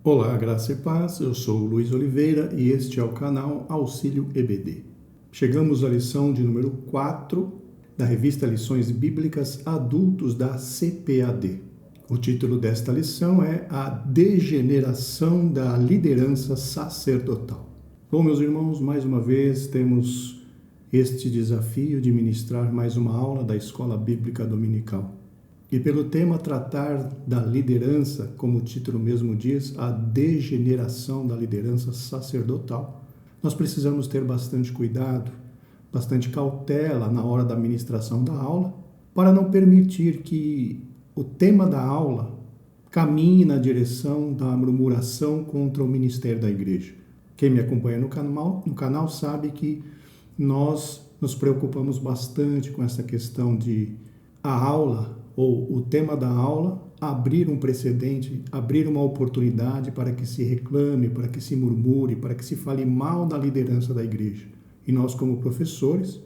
Olá, graça e paz, eu sou o Luiz Oliveira e este é o canal Auxílio EBD. Chegamos à lição de número 4 da revista Lições Bíblicas Adultos da CPAD. O título desta lição é A Degeneração da Liderança Sacerdotal. Bom, meus irmãos, mais uma vez temos este desafio de ministrar mais uma aula da Escola Bíblica Dominical. E pelo tema tratar da liderança, como o título mesmo diz, a degeneração da liderança sacerdotal, nós precisamos ter bastante cuidado, bastante cautela na hora da ministração da aula, para não permitir que o tema da aula caminhe na direção da murmuração contra o ministério da igreja. Quem me acompanha no canal sabe que nós nos preocupamos bastante com essa questão de a aula ou o tema da aula abrir um precedente, abrir uma oportunidade para que se reclame, para que se murmure, para que se fale mal da liderança da igreja. E nós, como professores,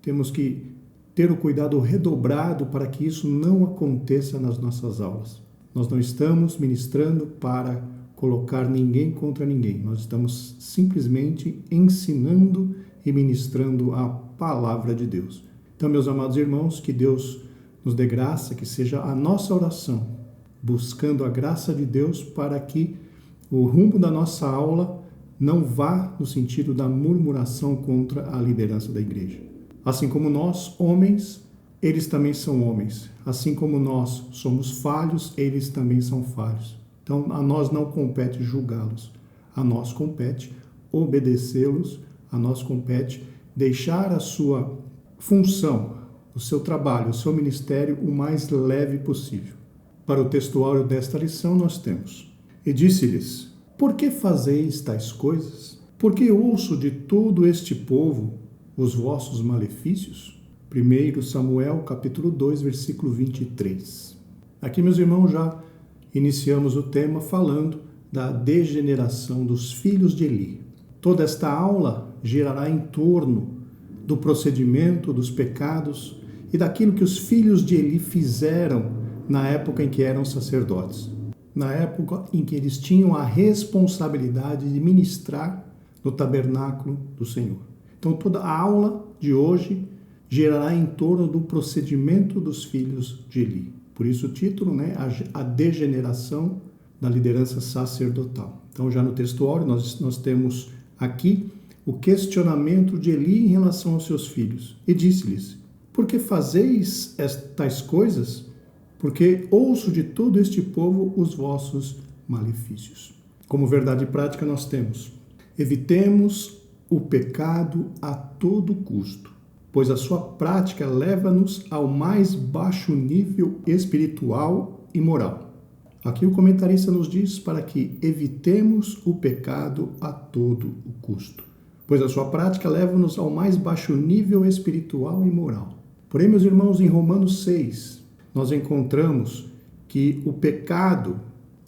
temos que ter o cuidado redobrado para que isso não aconteça nas nossas aulas. Nós não estamos ministrando para colocar ninguém contra ninguém. Nós estamos simplesmente ensinando e ministrando a palavra de Deus. Então, meus amados irmãos, que Deus nos dê graça, que seja a nossa oração, buscando a graça de Deus para que o rumo da nossa aula não vá no sentido da murmuração contra a liderança da igreja. Assim como nós, homens, eles também são homens. Assim como nós somos falhos, eles também são falhos. Então, a nós não compete julgá-los. A nós compete obedecê-los, a nós compete deixar a sua função, o seu trabalho, o seu ministério o mais leve possível. Para o textuário desta lição nós temos: E disse-lhes, por que fazeis tais coisas? Porque ouço de todo este povo os vossos malefícios? 1 Samuel capítulo 2, versículo 23. Aqui, meus irmãos, já iniciamos o tema falando da degeneração dos filhos de Eli. Toda esta aula girará em torno do procedimento, dos pecados e daquilo que os filhos de Eli fizeram na época em que eram sacerdotes, na época em que eles tinham a responsabilidade de ministrar no tabernáculo do Senhor. Então, toda a aula de hoje girará em torno do procedimento dos filhos de Eli. Por isso o título, a degeneração da liderança sacerdotal. Então, já no textuário, nós temos aqui o questionamento de Eli em relação aos seus filhos. E disse-lhes, por que fazeis tais coisas? Porque ouço de todo este povo os vossos malefícios. Como verdade prática nós temos: evitemos o pecado a todo custo, pois a sua prática leva-nos ao mais baixo nível espiritual e moral. Aqui o comentarista nos diz para que evitemos o pecado a todo o custo, pois a sua prática leva-nos ao mais baixo nível espiritual e moral. Porém, meus irmãos, em Romanos 6, nós encontramos que o pecado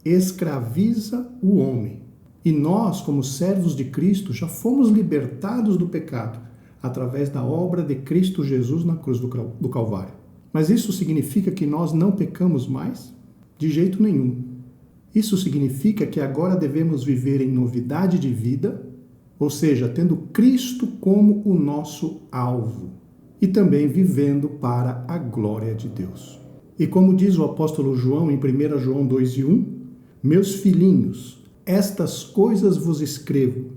escraviza o homem. E nós, como servos de Cristo, já fomos libertados do pecado através da obra de Cristo Jesus na cruz do Calvário. Mas isso significa que nós não pecamos mais? De jeito nenhum. Isso significa que agora devemos viver em novidade de vida, ou seja, tendo Cristo como o nosso alvo. E também vivendo para a glória de Deus. E como diz o apóstolo João em 1 João 2:1, meus filhinhos, estas coisas vos escrevo,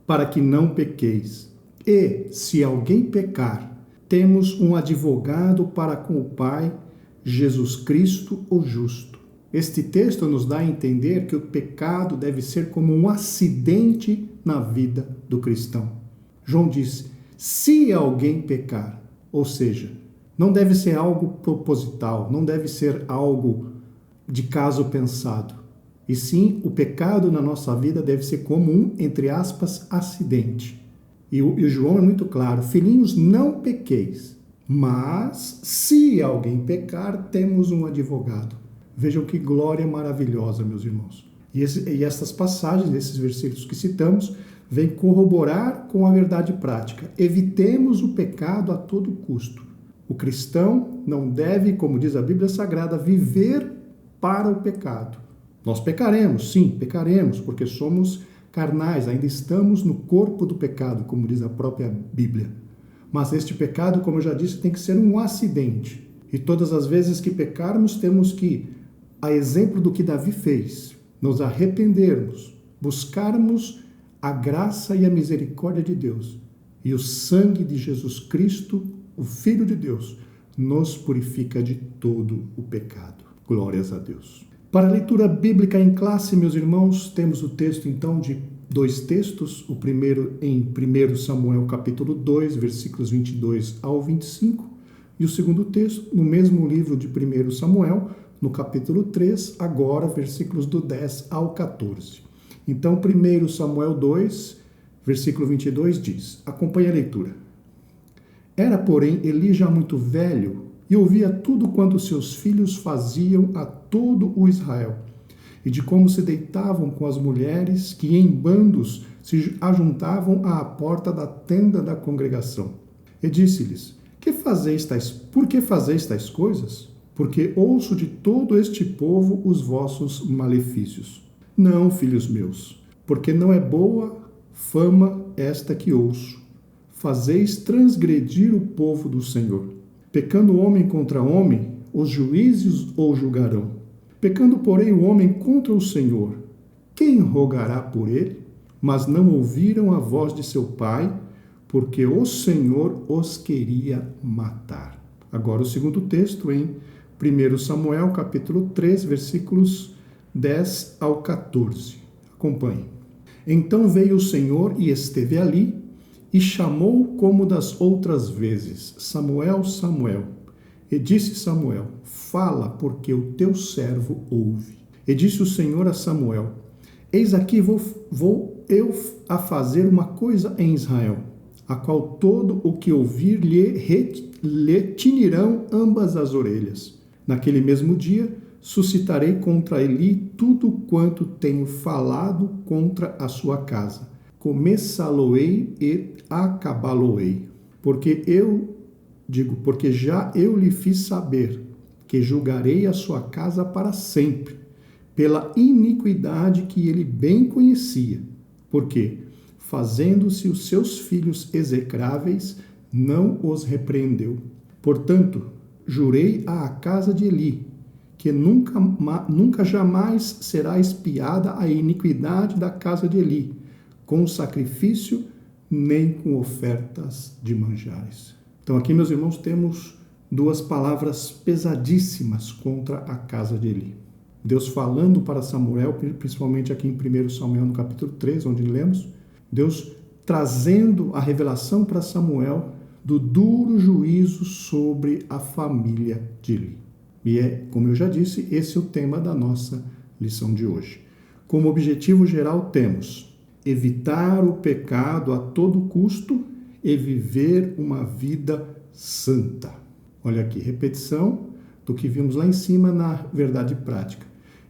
para que não pequeis. E, se alguém pecar, temos um advogado para com o Pai, Jesus Cristo, o justo. Este texto nos dá a entender que o pecado deve ser como um acidente na vida do cristão. João diz, se alguém pecar, ou seja, não deve ser algo proposital, não deve ser algo de caso pensado. E sim, o pecado na nossa vida deve ser como um, entre aspas, acidente. E o João é muito claro, filhinhos, não pequeis, mas se alguém pecar, temos um advogado. Vejam que glória maravilhosa, meus irmãos. E essas passagens, esses versículos que citamos, vem corroborar com a verdade prática. Evitemos o pecado a todo custo. O cristão não deve, como diz a Bíblia Sagrada, viver para o pecado, Nós pecaremos, sim, pecaremos, porque somos carnais, ainda estamos no corpo do pecado, como diz a própria Bíblia. Mas este pecado, como eu já disse, tem que ser um acidente. E todas as vezes que pecarmos, temos que, a exemplo do que Davi fez, nos arrependermos, buscarmos a graça e a misericórdia de Deus. E o sangue de Jesus Cristo, o Filho de Deus, nos purifica de todo o pecado. Glórias a Deus. Para a leitura bíblica em classe, meus irmãos, temos o texto então de 2 textos, o primeiro em 1 Samuel capítulo 2, versículos 22 ao 25, e o segundo texto no mesmo livro de 1 Samuel, no capítulo 3, agora versículos do 10 ao 14. Então, 1 Samuel 2, versículo 22 diz, acompanhe a leitura. Era, porém, Eli já muito velho e ouvia tudo quanto seus filhos faziam a todo o Israel, e de como se deitavam com as mulheres que em bandos se ajuntavam à porta da tenda da congregação. E disse-lhes, por que fazeis tais coisas? Porque ouço de todo este povo os vossos malefícios. Não, filhos meus, porque não é boa fama esta que ouço. Fazeis transgredir o povo do Senhor. Pecando homem contra homem, os juízes o julgarão. Pecando, porém, o homem contra o Senhor, quem rogará por ele? Mas não ouviram a voz de seu pai, porque o Senhor os queria matar. Agora o segundo texto em 1 Samuel, capítulo 3, versículos 10 ao 14. Acompanhe. Então veio o Senhor e esteve ali, e chamou como das outras vezes, Samuel, Samuel. E disse Samuel, fala, porque o teu servo ouve. E disse o Senhor a Samuel, eis aqui vou eu a fazer uma coisa em Israel, a qual todo o que ouvir lhe tinirão ambas as orelhas. Naquele mesmo dia, suscitarei contra Eli tudo quanto tenho falado contra a sua casa. Começá-lo-ei e acabá-lo-ei. Porque já eu lhe fiz saber que julgarei a sua casa para sempre, pela iniquidade que ele bem conhecia, porque, fazendo-se os seus filhos execráveis, não os repreendeu. Portanto, jurei à casa de Eli, que nunca jamais será expiada a iniquidade da casa de Eli, com sacrifício, nem com ofertas de manjares. Então aqui, meus irmãos, temos 2 palavras pesadíssimas contra a casa de Eli. Deus falando para Samuel, principalmente aqui em 1 Samuel, no capítulo 3, onde lemos, Deus trazendo a revelação para Samuel do duro juízo sobre a família de Eli. E como eu já disse, esse é o tema da nossa lição de hoje. Como objetivo geral temos evitar o pecado a todo custo e viver uma vida santa. Olha aqui, repetição do que vimos lá em cima na verdade prática.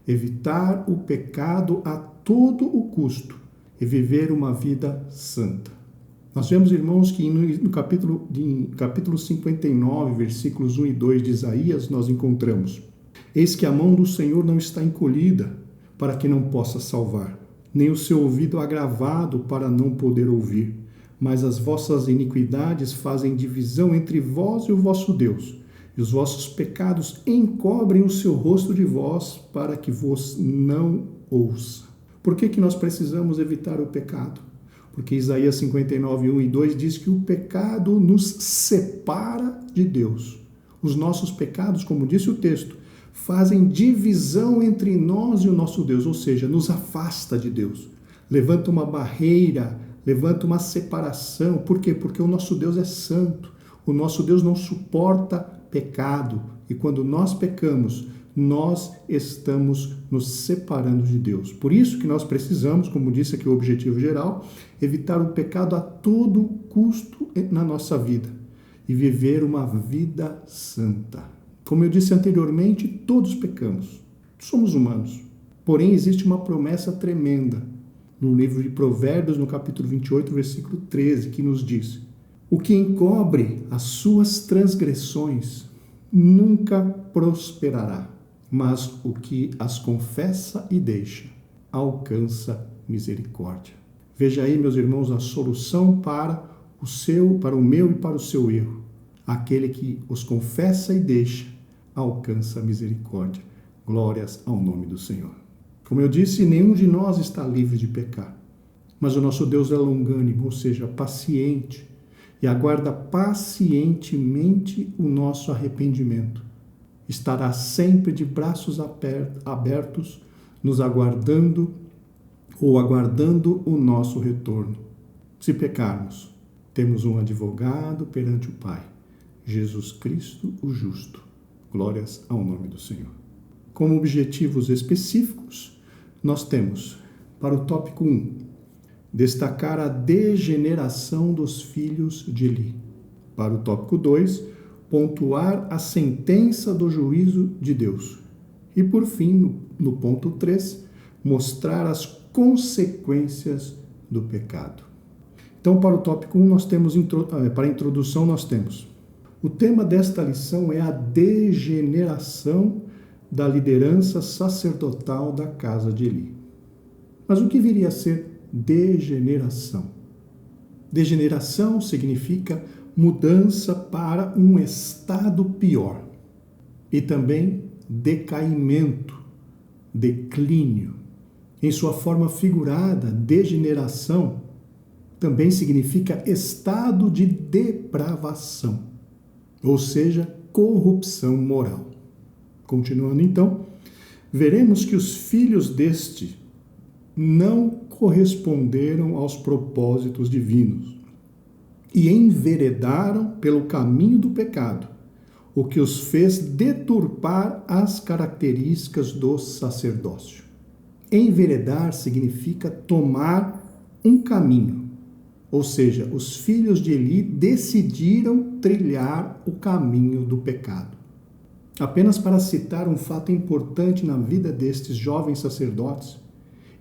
Evitar o pecado a todo o custo e viver uma vida santa. Nós vemos, irmãos, que no capítulo 59, versículos 1 e 2 de Isaías, nós encontramos: eis que a mão do Senhor não está encolhida para que não possa salvar, nem o seu ouvido agravado para não poder ouvir. Mas as vossas iniquidades fazem divisão entre vós e o vosso Deus, e os vossos pecados encobrem o seu rosto de vós, para que vos não ouça. Por que nós precisamos evitar o pecado? Porque Isaías 59, 1 e 2 diz que o pecado nos separa de Deus. Os nossos pecados, como disse o texto, fazem divisão entre nós e o nosso Deus, ou seja, nos afasta de Deus. Levanta uma barreira, levanta uma separação. Por quê? Porque o nosso Deus é santo. O nosso Deus não suporta pecado. E quando nós pecamos, nós estamos nos separando de Deus. Por isso que nós precisamos, como disse aqui o objetivo geral, evitar o pecado a todo custo na nossa vida e viver uma vida santa. Como eu disse anteriormente, todos pecamos. Somos humanos. Porém, existe uma promessa tremenda no livro de Provérbios, no capítulo 28, versículo 13, que nos diz: o que encobre as suas transgressões nunca prosperará, mas o que as confessa e deixa alcança misericórdia. Veja aí, meus irmãos, a solução para o meu e para o seu erro. Aquele que os confessa e deixa alcança misericórdia. Glórias ao nome do Senhor. Como eu disse, nenhum de nós está livre de pecar. Mas o nosso Deus é longânimo, ou seja, paciente, e aguarda pacientemente o nosso arrependimento. Estará sempre de braços abertos, nos aguardando ou aguardando o nosso retorno. Se pecarmos, temos um advogado perante o Pai, Jesus Cristo, o justo. Glórias ao nome do Senhor. Como objetivos específicos, nós temos, para o tópico 1, destacar a degeneração dos filhos de Eli. Para o tópico 2, pontuar a sentença do juízo de Deus. E, por fim, no ponto 3, mostrar as consequências do pecado. Então, para o tópico 1, para a introdução, nós temos: o tema desta lição é a degeneração da liderança sacerdotal da casa de Eli. Mas o que viria a ser degeneração? Degeneração significa mudança para um estado pior. E também decaimento, declínio. Em sua forma figurada, degeneração também significa estado de depravação, ou seja, corrupção moral. Continuando então, veremos que os filhos deste não corresponderam aos propósitos divinos e enveredaram pelo caminho do pecado, o que os fez deturpar as características do sacerdócio. Enveredar significa tomar um caminho, ou seja, os filhos de Eli decidiram trilhar o caminho do pecado. Apenas para citar um fato importante na vida destes jovens sacerdotes,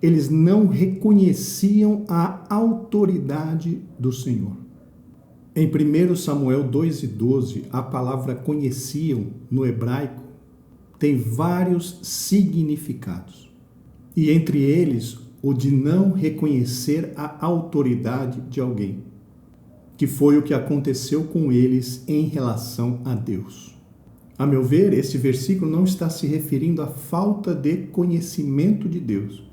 eles não reconheciam a autoridade do Senhor. Em 1 Samuel 2:12, a palavra conheciam, no hebraico, tem vários significados. E entre eles, o de não reconhecer a autoridade de alguém, que foi o que aconteceu com eles em relação a Deus. A meu ver, este versículo não está se referindo à falta de conhecimento de Deus,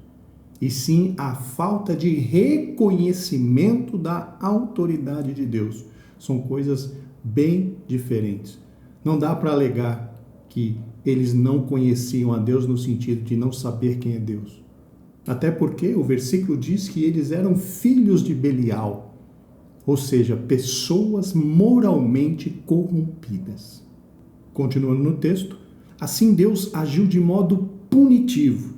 e sim à falta de reconhecimento da autoridade de Deus. São coisas bem diferentes. Não dá para alegar que eles não conheciam a Deus no sentido de não saber quem é Deus. Até porque o versículo diz que eles eram filhos de Belial, ou seja, pessoas moralmente corrompidas. Continuando no texto, assim Deus agiu de modo punitivo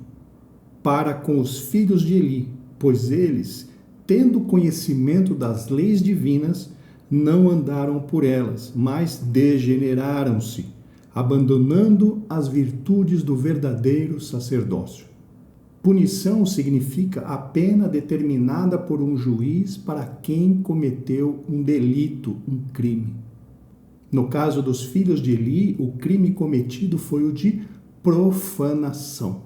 para com os filhos de Eli, pois eles, tendo conhecimento das leis divinas, não andaram por elas, mas degeneraram-se, abandonando as virtudes do verdadeiro sacerdócio. Punição significa a pena determinada por um juiz para quem cometeu um delito, um crime. No caso dos filhos de Eli, o crime cometido foi o de profanação.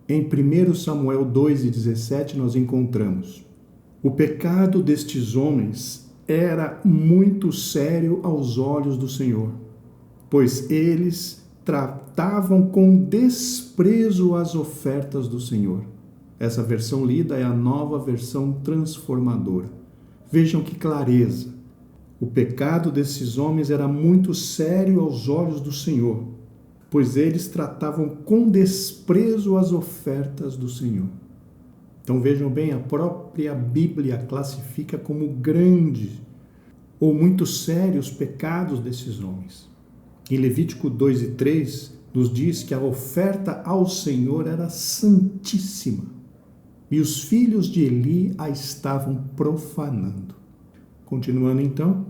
Em 1 Samuel 2:17 nós encontramos: o pecado destes homens era muito sério aos olhos do Senhor, pois eles tratavam com desprezo as ofertas do Senhor. Essa versão lida é a Nova Versão Transformadora. Vejam que clareza. O pecado desses homens era muito sério aos olhos do Senhor, pois eles tratavam com desprezo as ofertas do Senhor. Então vejam bem, a própria Bíblia classifica como grande ou muito sérios os pecados desses homens. Em Levítico 2:3 nos diz que a oferta ao Senhor era santíssima e os filhos de Eli a estavam profanando. Continuando então,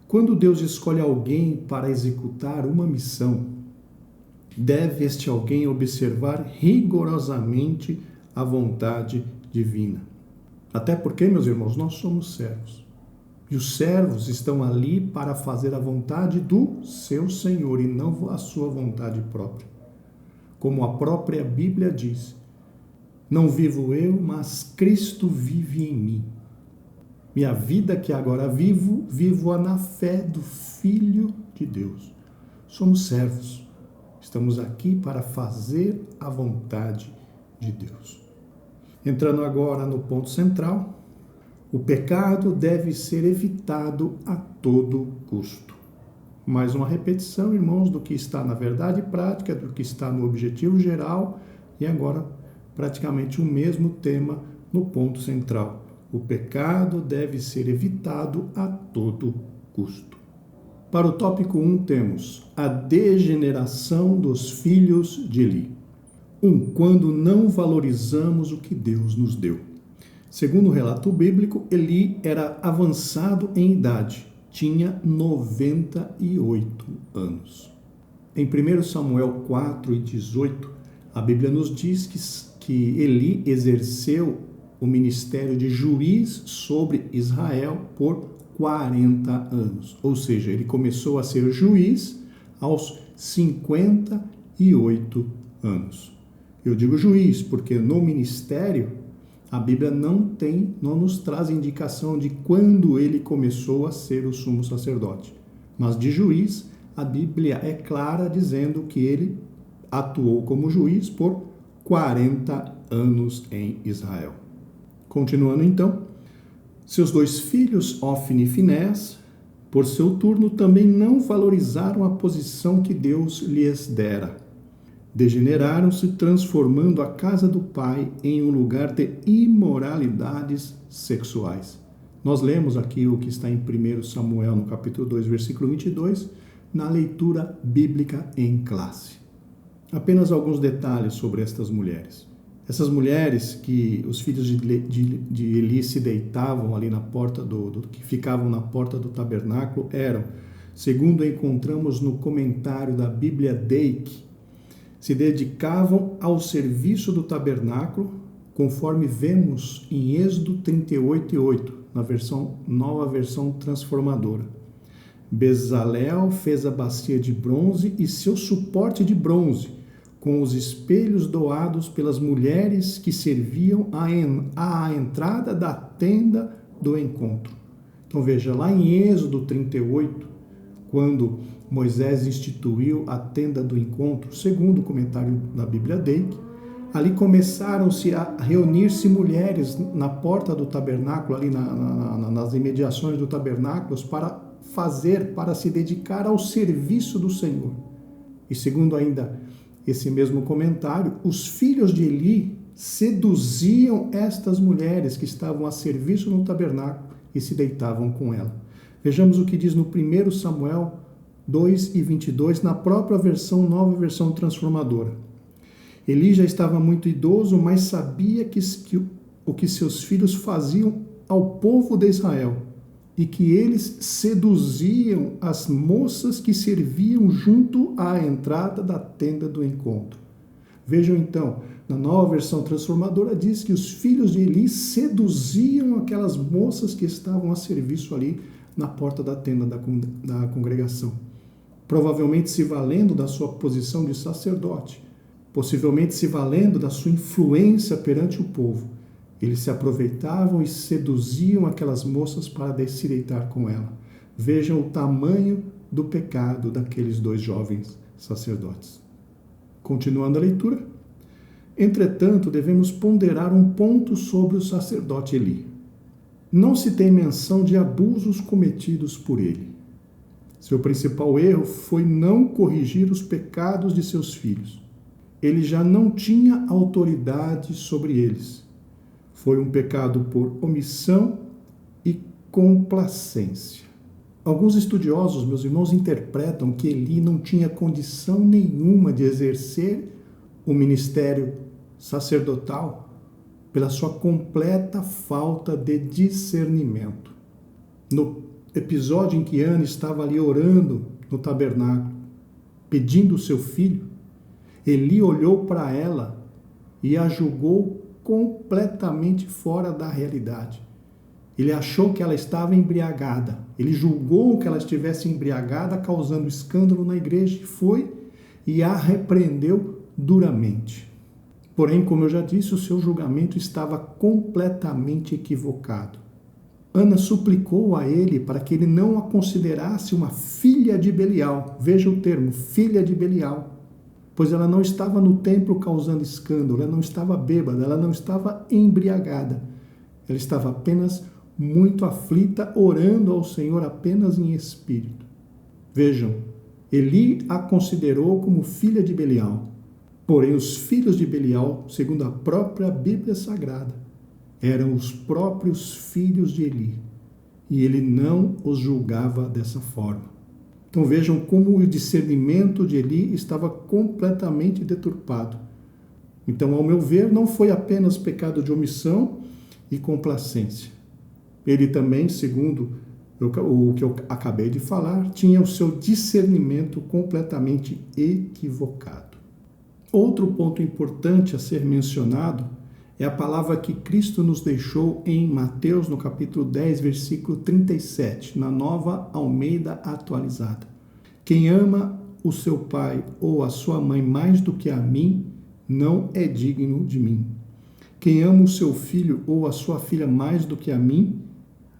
quando Deus escolhe alguém para executar uma missão, deve este alguém observar rigorosamente a vontade divina. Até porque, meus irmãos, nós somos servos. E os servos estão ali para fazer a vontade do seu Senhor e não a sua vontade própria. como a própria Bíblia diz: não vivo eu, mas Cristo vive em mim. Minha vida que agora vivo, vivo-a na fé do Filho de Deus. Somos servos. Estamos aqui para fazer a vontade de Deus. Entrando agora no ponto central, o pecado deve ser evitado a todo custo. Mais uma repetição, irmãos, do que está na verdade prática, do que está no objetivo geral, e agora praticamente o mesmo tema no ponto central. O pecado deve ser evitado a todo custo. Para o tópico 1 temos a degeneração dos filhos de Eli. Quando não valorizamos o que Deus nos deu. Segundo o relato bíblico, Eli era avançado em idade, tinha 98 anos. Em 1 Samuel 4:18, a Bíblia nos diz que Eli exerceu o ministério de juiz sobre Israel por 40 anos. Ou seja, ele começou a ser juiz aos 58 anos. Eu digo juiz porque no ministério a Bíblia não nos traz indicação de quando ele começou a ser o sumo sacerdote. Mas de juiz, a Bíblia é clara dizendo que ele atuou como juiz por 40 anos em Israel. Continuando então, seus 2 filhos, Ofni e Finés, por seu turno, também não valorizaram a posição que Deus lhes dera. Degeneraram-se, transformando a casa do pai em um lugar de imoralidades sexuais. Nós lemos aqui o que está em 1 Samuel, no capítulo 2, versículo 22, na leitura bíblica em classe. Apenas alguns detalhes sobre estas mulheres. Essas mulheres que os filhos de Eli se deitavam ali na porta que ficavam na porta do tabernáculo eram, segundo encontramos no comentário da Bíblia Deik, se dedicavam ao serviço do tabernáculo, conforme vemos em Êxodo 38:8, nova versão transformadora. Bezalel fez a bacia de bronze e seu suporte de bronze, com os espelhos doados pelas mulheres que serviam à entrada da tenda do encontro. Então veja, lá em Êxodo 38, quando Moisés instituiu a tenda do encontro, segundo o comentário da Bíblia Deik, ali começaram-se a reunir-se mulheres na porta do tabernáculo, ali nas imediações do tabernáculo, para se dedicar ao serviço do Senhor. E segundo ainda esse mesmo comentário, os filhos de Eli seduziam estas mulheres que estavam a serviço no tabernáculo e se deitavam com ela. Vejamos o que diz no 1 Samuel 2:22, na própria nova versão transformadora. Eli já estava muito idoso, mas sabia o que seus filhos faziam ao povo de Israel e que eles seduziam as moças que serviam junto à entrada da tenda do encontro. Vejam então, na nova versão transformadora diz que os filhos de Eli seduziam aquelas moças que estavam a serviço ali na porta da tenda da congregação. Provavelmente se valendo da sua posição de sacerdote, possivelmente se valendo da sua influência perante o povo. Eles se aproveitavam e seduziam aquelas moças para se deitar com ela. Vejam o tamanho do pecado daqueles 2 jovens sacerdotes. Continuando a leitura. Entretanto, devemos ponderar um ponto sobre o sacerdote Eli. Não se tem menção de abusos cometidos por ele. Seu principal erro foi não corrigir os pecados de seus filhos. Ele já não tinha autoridade sobre eles. Foi um pecado por omissão e complacência. Alguns estudiosos, meus irmãos, interpretam que Eli não tinha condição nenhuma de exercer o ministério sacerdotal pela sua completa falta de discernimento. No episódio em que Ana estava ali orando no tabernáculo, pedindo o seu filho, Eli olhou para ela e a julgou completamente fora da realidade. Ele achou que ela estava embriagada. Ele julgou que ela estivesse embriagada, causando escândalo na igreja, e foi e a repreendeu duramente. Porém, como eu já disse, o seu julgamento estava completamente equivocado. Ana suplicou a ele para que ele não a considerasse uma filha de Belial. Veja o termo, filha de Belial. Pois ela não estava no templo causando escândalo, ela não estava bêbada, ela não estava embriagada. Ela estava apenas muito aflita, orando ao Senhor apenas em espírito. Vejam, Eli a considerou como filha de Belial. Porém, os filhos de Belial, segundo a própria Bíblia Sagrada, eram os próprios filhos de Eli. E ele não os julgava dessa forma. Então vejam como o discernimento de Eli estava completamente deturpado. Então, ao meu ver, não foi apenas pecado de omissão e complacência. Ele também, segundo o que eu acabei de falar, tinha o seu discernimento completamente equivocado. Outro ponto importante a ser mencionado é a palavra que Cristo nos deixou em Mateus, no capítulo 10, versículo 37, na Nova Almeida Atualizada. Quem ama o seu pai ou a sua mãe mais do que a mim, não é digno de mim. Quem ama o seu filho ou a sua filha mais do que a mim,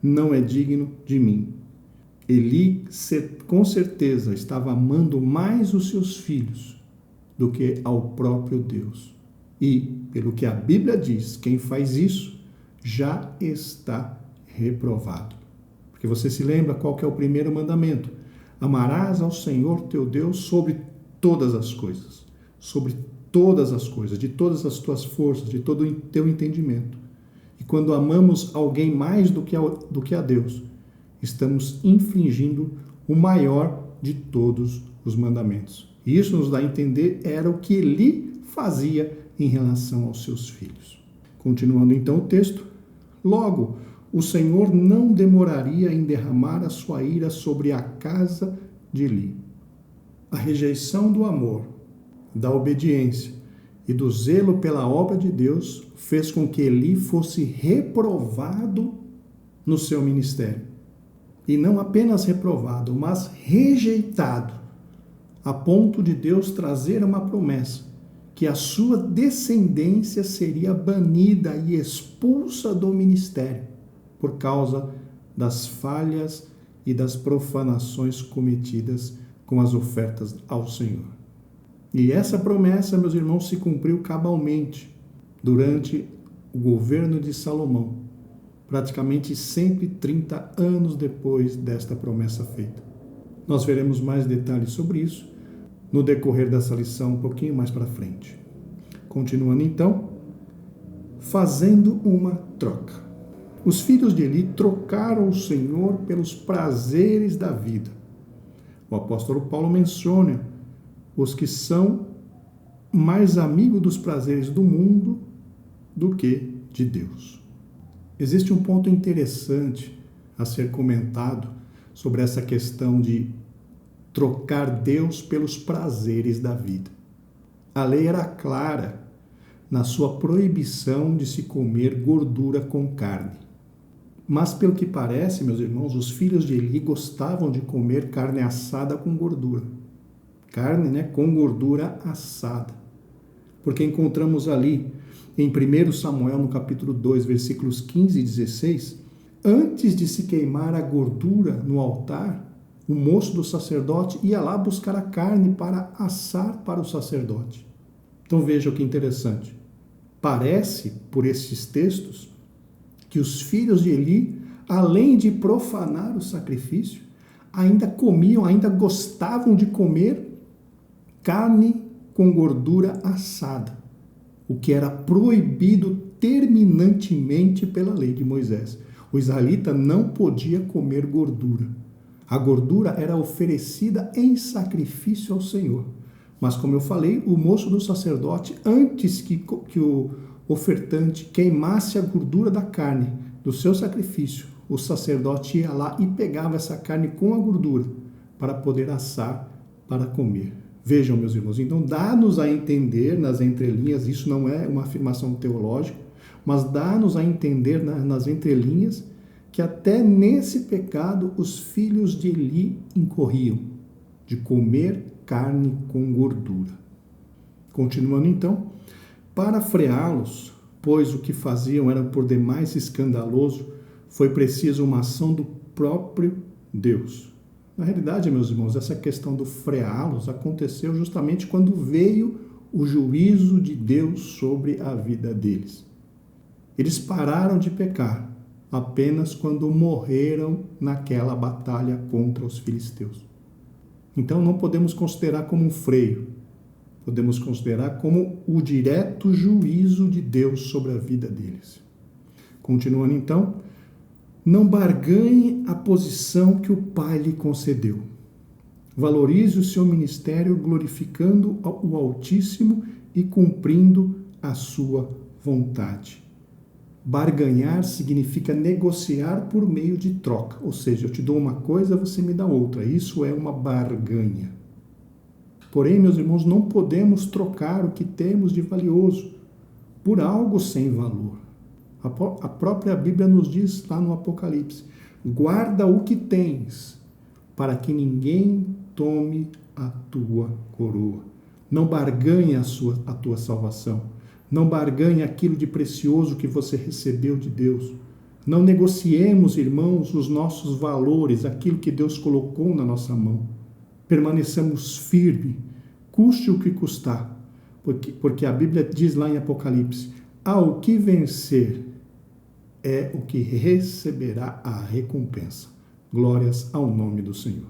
não é digno de mim. Eli, com certeza, estava amando mais os seus filhos do que ao próprio Deus. E, pelo que a Bíblia diz, quem faz isso já está reprovado. Porque você se lembra qual que é o primeiro mandamento? Amarás ao Senhor teu Deus sobre todas as coisas. Sobre todas as coisas, de todas as tuas forças, de todo o teu entendimento. E quando amamos alguém mais do que a Deus, estamos infringindo o maior de todos os mandamentos. E isso nos dá a entender, era o que Eli fazia em relação aos seus filhos. Continuando então o texto. Logo, o Senhor não demoraria em derramar a sua ira sobre a casa de Eli. A rejeição do amor, da obediência e do zelo pela obra de Deus fez com que Eli fosse reprovado no seu ministério. E não apenas reprovado, mas rejeitado, a ponto de Deus trazer uma promessa que a sua descendência seria banida e expulsa do ministério por causa das falhas e das profanações cometidas com as ofertas ao Senhor. E essa promessa, meus irmãos, se cumpriu cabalmente durante o governo de Salomão, praticamente 130 anos depois desta promessa feita. Nós veremos mais detalhes sobre isso no decorrer dessa lição, um pouquinho mais para frente. Continuando então, fazendo uma troca. Os filhos de Eli trocaram o Senhor pelos prazeres da vida. O apóstolo Paulo menciona os que são mais amigos dos prazeres do mundo do que de Deus. Existe um ponto interessante a ser comentado sobre essa questão de trocar Deus pelos prazeres da vida. A lei era clara na sua proibição de se comer gordura com carne. Mas, pelo que parece, meus irmãos, os filhos de Eli gostavam de comer carne assada com gordura. Carne, com gordura assada. Porque encontramos ali, em 1 Samuel, no capítulo 2, versículos 15 e 16, antes de se queimar a gordura no altar, o moço do sacerdote ia lá buscar a carne para assar para o sacerdote. Então veja que interessante. Parece, por esses textos, que os filhos de Eli, além de profanar o sacrifício, ainda comiam, ainda gostavam de comer carne com gordura assada, o que era proibido terminantemente pela lei de Moisés. O israelita não podia comer gordura. A gordura era oferecida em sacrifício ao Senhor. Mas, como eu falei, o moço do sacerdote, antes que o ofertante queimasse a gordura da carne do seu sacrifício, o sacerdote ia lá e pegava essa carne com a gordura para poder assar para comer. Vejam, meus irmãos, então dá-nos a entender nas entrelinhas, isso não é uma afirmação teológica, mas dá-nos a entender nas entrelinhas que até nesse pecado os filhos de Eli incorriam, de comer carne com gordura. Continuando então, para freá-los, pois o que faziam era por demais escandaloso, foi preciso uma ação do próprio Deus. Na realidade, meus irmãos, essa questão do freá-los aconteceu justamente quando veio o juízo de Deus sobre a vida deles. Eles pararam de pecar apenas quando morreram naquela batalha contra os filisteus. Então não podemos considerar como um freio, podemos considerar como o direto juízo de Deus sobre a vida deles. Continuando então, não barganhe a posição que o Pai lhe concedeu. Valorize o seu ministério glorificando o Altíssimo e cumprindo a sua vontade. Barganhar significa negociar por meio de troca, ou seja, eu te dou uma coisa, você me dá outra. Isso é uma barganha. Porém, meus irmãos, não podemos trocar o que temos de valioso por algo sem valor. A própria Bíblia nos diz lá no Apocalipse: guarda o que tens, para que ninguém tome a tua coroa. Não barganhe a tua salvação. Não barganhe aquilo de precioso que você recebeu de Deus. Não negociemos, irmãos, os nossos valores, aquilo que Deus colocou na nossa mão. Permaneçamos firmes, custe o que custar, porque a Bíblia diz lá em Apocalipse: ao que vencer é o que receberá a recompensa. Glórias ao nome do Senhor.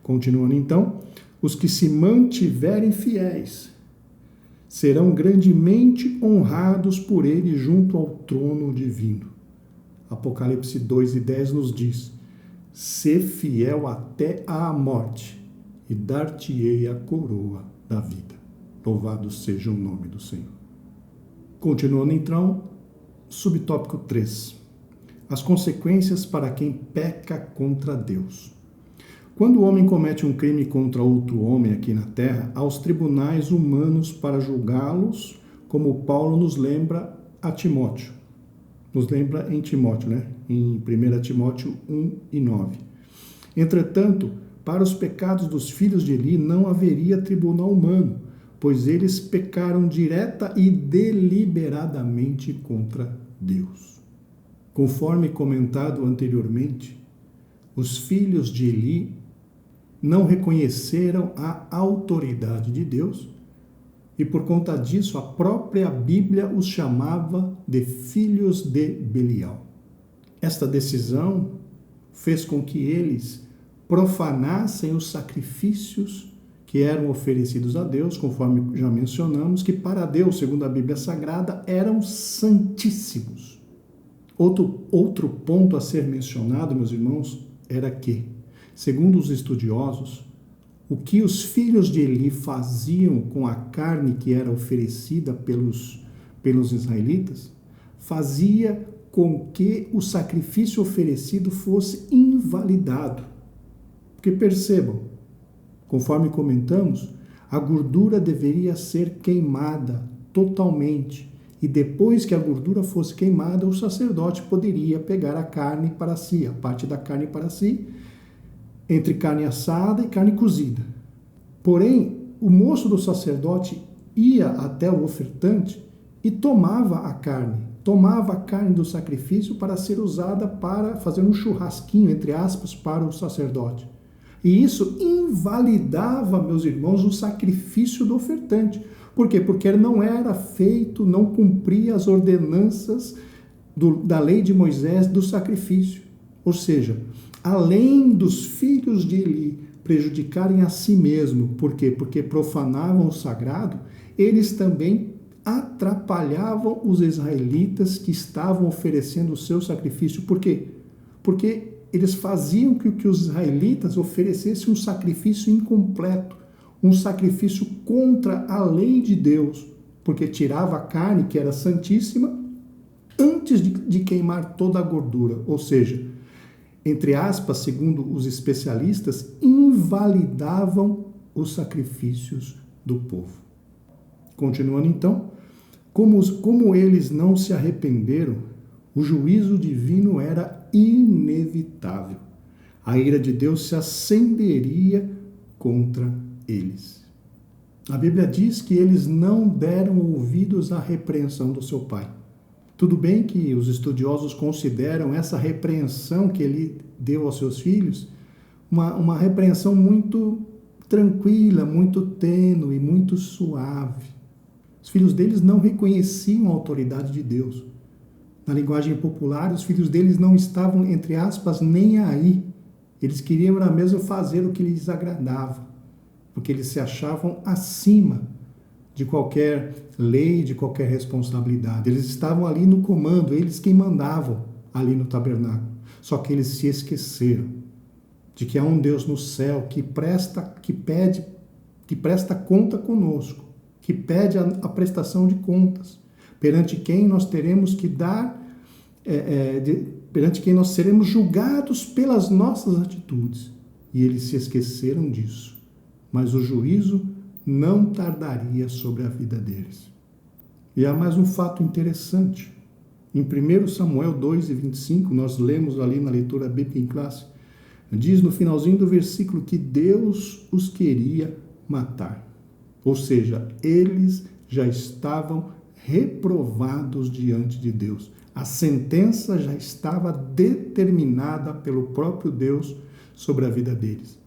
Continuando então, os que se mantiverem fiéis serão grandemente honrados por ele junto ao trono divino. Apocalipse 2:10 nos diz: sê fiel até à morte, e dar-te-ei a coroa da vida. Louvado seja o nome do Senhor. Continuando então, subtópico 3. As consequências para quem peca contra Deus. Quando o homem comete um crime contra outro homem aqui na terra, há os tribunais humanos para julgá-los, como Paulo nos lembra a Timóteo. Nos lembra em Timóteo, né? Em 1 Timóteo 1:9. Entretanto, para os pecados dos filhos de Eli não haveria tribunal humano, pois eles pecaram direta e deliberadamente contra Deus. Conforme comentado anteriormente, os filhos de Eli não reconheceram a autoridade de Deus e, por conta disso, a própria Bíblia os chamava de filhos de Belial. Esta decisão fez com que eles profanassem os sacrifícios que eram oferecidos a Deus, conforme já mencionamos, que para Deus, segundo a Bíblia Sagrada, eram santíssimos. Outro ponto a ser mencionado, meus irmãos, era que, segundo os estudiosos, o que os filhos de Eli faziam com a carne que era oferecida pelos israelitas, fazia com que o sacrifício oferecido fosse invalidado. Porque percebam, conforme comentamos, a gordura deveria ser queimada totalmente. E depois que a gordura fosse queimada, o sacerdote poderia pegar a carne para si, a parte da carne para si, entre carne assada e carne cozida. Porém, o moço do sacerdote ia até o ofertante e tomava a carne do sacrifício para ser usada para fazer um churrasquinho, entre aspas, para o sacerdote. E isso invalidava, meus irmãos, o sacrifício do ofertante. Por quê? Porque ele não era feito, não cumpria as ordenanças da lei de Moisés do sacrifício. Ou seja, além dos filhos de Eli prejudicarem a si mesmo, por quê? Porque profanavam o sagrado, eles também atrapalhavam os israelitas que estavam oferecendo o seu sacrifício. Por quê? Porque eles faziam que os israelitas oferecessem um sacrifício incompleto, um sacrifício contra a lei de Deus, porque tirava a carne, que era santíssima, antes de queimar toda a gordura. Ou seja, entre aspas, segundo os especialistas, invalidavam os sacrifícios do povo. Continuando então, como eles não se arrependeram, o juízo divino era inevitável. A ira de Deus se acenderia contra eles. A Bíblia diz que eles não deram ouvidos à repreensão do seu pai. Tudo bem que os estudiosos consideram essa repreensão que ele deu aos seus filhos uma repreensão muito tranquila, muito tênue, muito suave. Os filhos deles não reconheciam a autoridade de Deus. Na linguagem popular, os filhos deles não estavam, entre aspas, nem aí. Eles queriam era mesmo fazer o que lhes agradava, porque eles se achavam acima de qualquer lei, de qualquer responsabilidade. Eles estavam ali no comando, eles quem mandavam ali no tabernáculo. Só que eles se esqueceram de que há um Deus no céu que presta conta conosco, que pede a prestação de contas, perante quem nós teremos que dar, perante quem nós seremos julgados pelas nossas atitudes. E eles se esqueceram disso. Mas o juízo não tardaria sobre a vida deles. E há mais um fato interessante. Em 1 Samuel 2:25, nós lemos ali na leitura bíblica em classe, diz no finalzinho do versículo que Deus os queria matar. Ou seja, eles já estavam reprovados diante de Deus. A sentença já estava determinada pelo próprio Deus sobre a vida deles.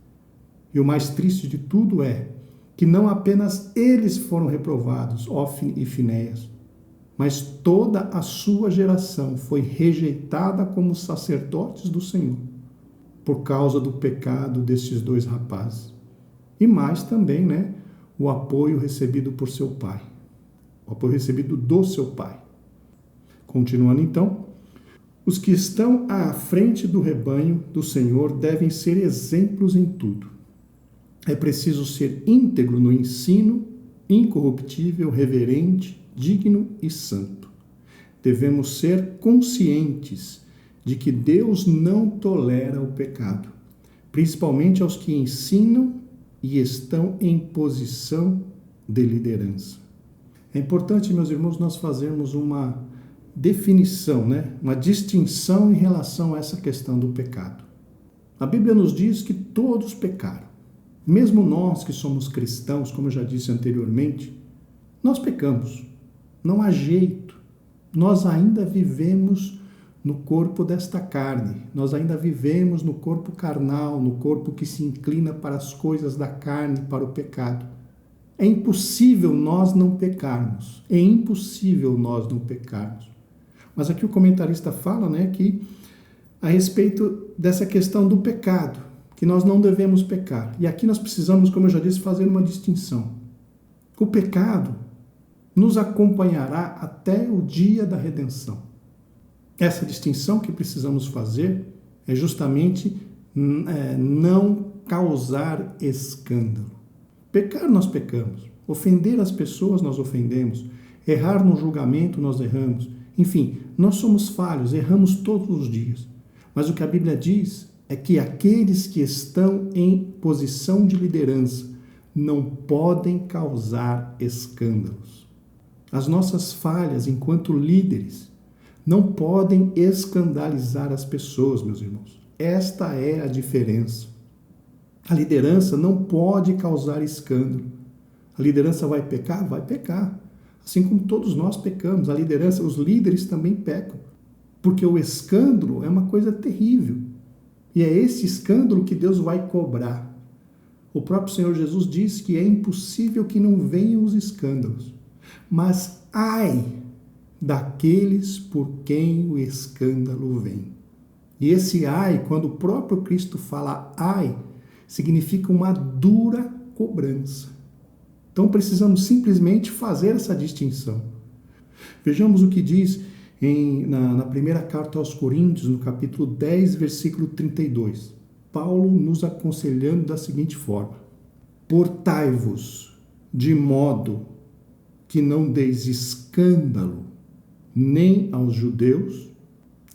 E o mais triste de tudo é que não apenas eles foram reprovados, Hófni e Finéias, mas toda a sua geração foi rejeitada como sacerdotes do Senhor, por causa do pecado destes dois rapazes. E mais também, o apoio recebido por seu pai, o apoio recebido do seu pai. Continuando então, os que estão à frente do rebanho do Senhor devem ser exemplos em tudo. É preciso ser íntegro no ensino, incorruptível, reverente, digno e santo. Devemos ser conscientes de que Deus não tolera o pecado, principalmente aos que ensinam e estão em posição de liderança. É importante, meus irmãos, nós fazermos uma definição, uma distinção em relação a essa questão do pecado. A Bíblia nos diz que todos pecaram. Mesmo nós que somos cristãos, como eu já disse anteriormente, nós pecamos. Não há jeito. Nós ainda vivemos no corpo desta carne. Nós ainda vivemos no corpo carnal, no corpo que se inclina para as coisas da carne, para o pecado. É impossível nós não pecarmos. É impossível nós não pecarmos. Mas aqui o comentarista fala, que a respeito dessa questão do pecado, que nós não devemos pecar. E aqui nós precisamos, como eu já disse, fazer uma distinção. O pecado nos acompanhará até o dia da redenção. Essa distinção que precisamos fazer é justamente não causar escândalo. Pecar nós pecamos, ofender as pessoas nós ofendemos, errar no julgamento nós erramos. Enfim, nós somos falhos, erramos todos os dias. Mas o que a Bíblia diz é que aqueles que estão em posição de liderança não podem causar escândalos. As nossas falhas enquanto líderes não podem escandalizar as pessoas, meus irmãos. Esta é a diferença. A liderança não pode causar escândalo. A liderança vai pecar? Vai pecar. Assim como todos nós pecamos. A liderança, os líderes também pecam. Porque o escândalo é uma coisa terrível. E é esse escândalo que Deus vai cobrar. O próprio Senhor Jesus diz que é impossível que não venham os escândalos. Mas ai daqueles por quem o escândalo vem. E esse ai, quando o próprio Cristo fala ai, significa uma dura cobrança. Então precisamos simplesmente fazer essa distinção. Vejamos o que diz na primeira carta aos Coríntios, no capítulo 10, versículo 32. Paulo nos aconselhando da seguinte forma: portai-vos de modo que não deis escândalo nem aos judeus,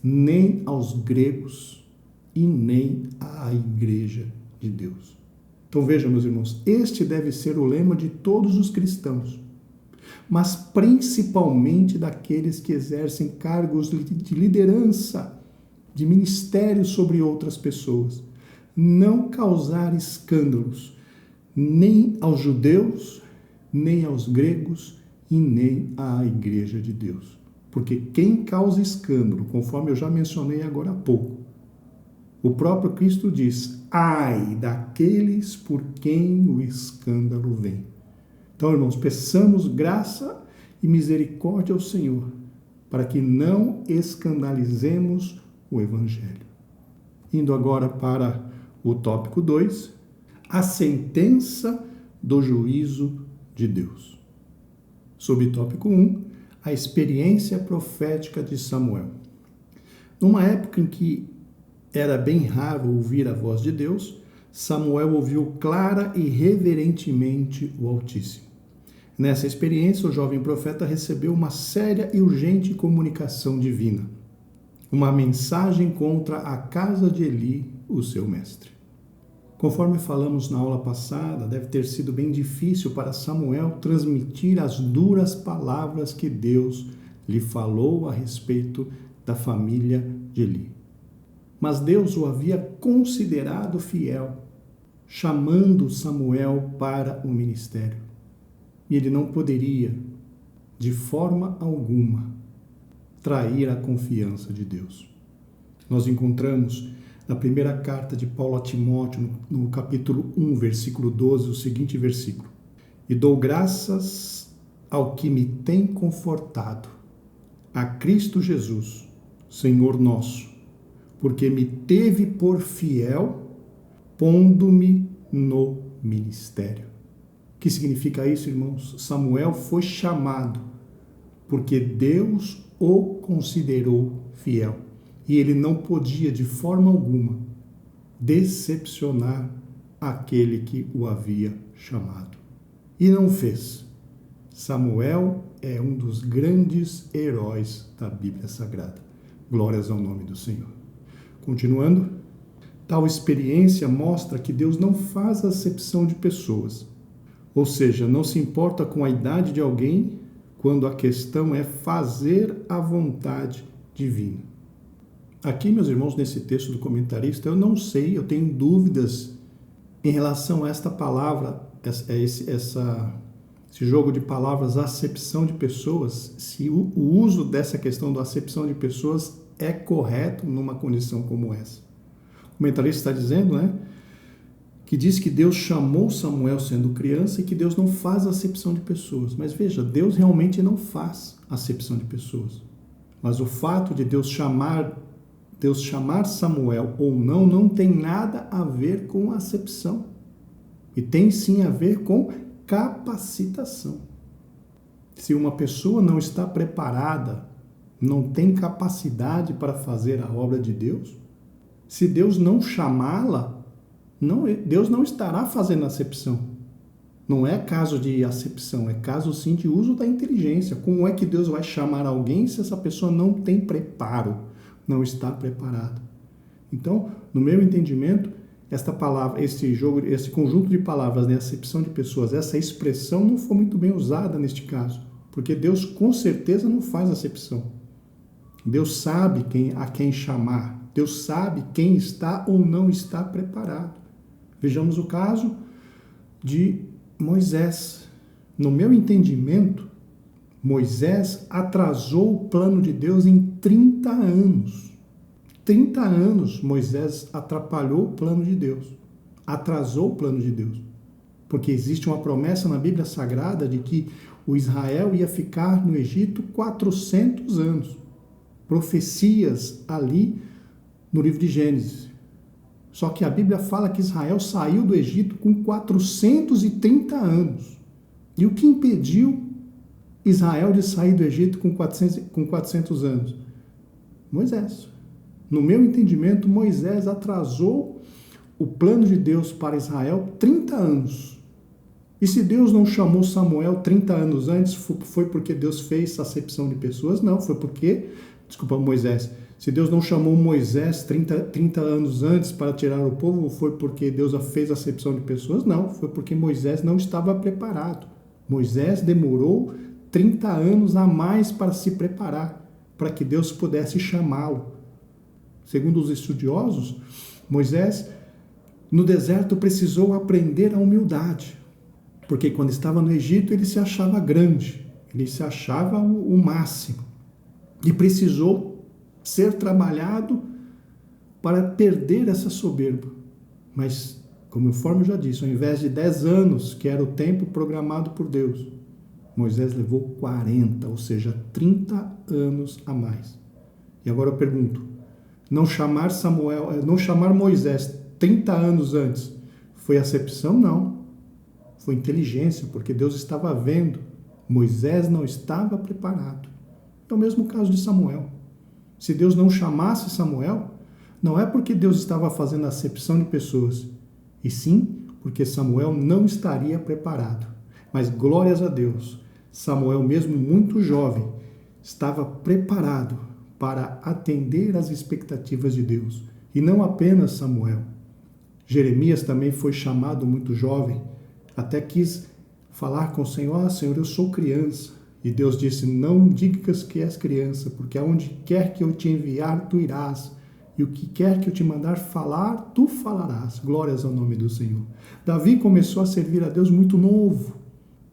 nem aos gregos e nem à igreja de Deus. Então vejam, meus irmãos, este deve ser o lema de todos os cristãos, mas principalmente daqueles que exercem cargos de liderança, de ministério sobre outras pessoas. Não causar escândalos nem aos judeus, nem aos gregos e nem à igreja de Deus. Porque quem causa escândalo, conforme eu já mencionei agora há pouco, o próprio Cristo diz: ai daqueles por quem o escândalo vem. Então, irmãos, peçamos graça e misericórdia ao Senhor, para que não escandalizemos o Evangelho. Indo agora para o tópico 2, a sentença do juízo de Deus. Subtópico 1, a experiência profética de Samuel. Numa época em que era bem raro ouvir a voz de Deus, Samuel ouviu clara e reverentemente o Altíssimo. Nessa experiência, o jovem profeta recebeu uma séria e urgente comunicação divina, uma mensagem contra a casa de Eli, o seu mestre. Conforme falamos na aula passada, deve ter sido bem difícil para Samuel transmitir as duras palavras que Deus lhe falou a respeito da família de Eli. Mas Deus o havia considerado fiel, chamando Samuel para o ministério. E ele não poderia, de forma alguma, trair a confiança de Deus. Nós encontramos na primeira carta de Paulo a Timóteo, no capítulo 1, versículo 12, o seguinte versículo: e dou graças ao que me tem confortado, a Cristo Jesus, Senhor nosso, porque me teve por fiel, pondo-me no ministério. O que significa isso, irmãos? Samuel foi chamado porque Deus o considerou fiel. E ele não podia, de forma alguma, decepcionar aquele que o havia chamado. E não fez. Samuel é um dos grandes heróis da Bíblia Sagrada. Glórias ao nome do Senhor. Continuando, tal experiência mostra que Deus não faz acepção de pessoas. Ou seja, não se importa com a idade de alguém quando a questão é fazer a vontade divina. Aqui, meus irmãos, nesse texto do comentarista, eu não sei, eu tenho dúvidas em relação a esta palavra, esse jogo de palavras, acepção de pessoas, se o uso dessa questão da acepção de pessoas é correto numa condição como essa. O comentarista está dizendo, que diz que Deus chamou Samuel sendo criança e que Deus não faz acepção de pessoas. Mas veja, Deus realmente não faz acepção de pessoas. Mas o fato de Deus chamar Samuel ou não tem nada a ver com acepção. E tem sim a ver com capacitação. Se uma pessoa não está preparada, não tem capacidade para fazer a obra de Deus, se Deus não chamá-la, Deus não estará fazendo acepção. Não é caso de acepção, é caso sim de uso da inteligência. Como é que Deus vai chamar alguém se essa pessoa não tem preparo, não está preparada? Então, no meu entendimento, esta palavra, esse conjunto de palavras, acepção de pessoas, essa expressão não foi muito bem usada neste caso, porque Deus com certeza não faz acepção. Deus sabe a quem chamar, Deus sabe quem está ou não está preparado. Vejamos o caso de Moisés. No meu entendimento, Moisés atrasou o plano de Deus em 30 anos. 30 anos Moisés atrapalhou o plano de Deus. Atrasou o plano de Deus. Porque existe uma promessa na Bíblia Sagrada de que o Israel ia ficar no Egito 400 anos. Profecias ali no livro de Gênesis. Só que a Bíblia fala que Israel saiu do Egito com 430 anos. E o que impediu Israel de sair do Egito com 400 anos? Moisés. No meu entendimento, Moisés atrasou o plano de Deus para Israel 30 anos. E se Deus não chamou Samuel 30 anos antes, foi porque Deus fez acepção de pessoas? Não, foi porque, Moisés. Se Deus não chamou Moisés 30 anos antes para tirar o povo, foi porque Deus fez acepção de pessoas? Não, foi porque Moisés não estava preparado. Moisés demorou 30 anos a mais para se preparar, para que Deus pudesse chamá-lo. Segundo os estudiosos, Moisés, no deserto, precisou aprender a humildade, Porque quando estava no Egito ele se achava grande, ele se achava o máximo e precisou ser trabalhado para perder essa soberba. Mas, conforme eu já disse, ao invés de 10 anos, que era o tempo programado por Deus, Moisés levou 40, ou seja, 30 anos a mais. E agora eu pergunto, não chamar Moisés 30 anos antes, foi acepção? Não. Foi inteligência, porque Deus estava vendo. Moisés não estava preparado. É o mesmo caso de Samuel. Se Deus não chamasse Samuel, não é porque Deus estava fazendo acepção de pessoas, e sim porque Samuel não estaria preparado. Mas glórias a Deus, Samuel, mesmo muito jovem, estava preparado para atender às expectativas de Deus. E não apenas Samuel. Jeremias também foi chamado muito jovem, até quis falar com o Senhor: Senhor, eu sou criança. E Deus disse: não digas que és criança, porque aonde quer que eu te enviar, tu irás. E o que quer que eu te mandar falar, tu falarás. Glórias ao nome do Senhor. Davi começou a servir a Deus muito novo.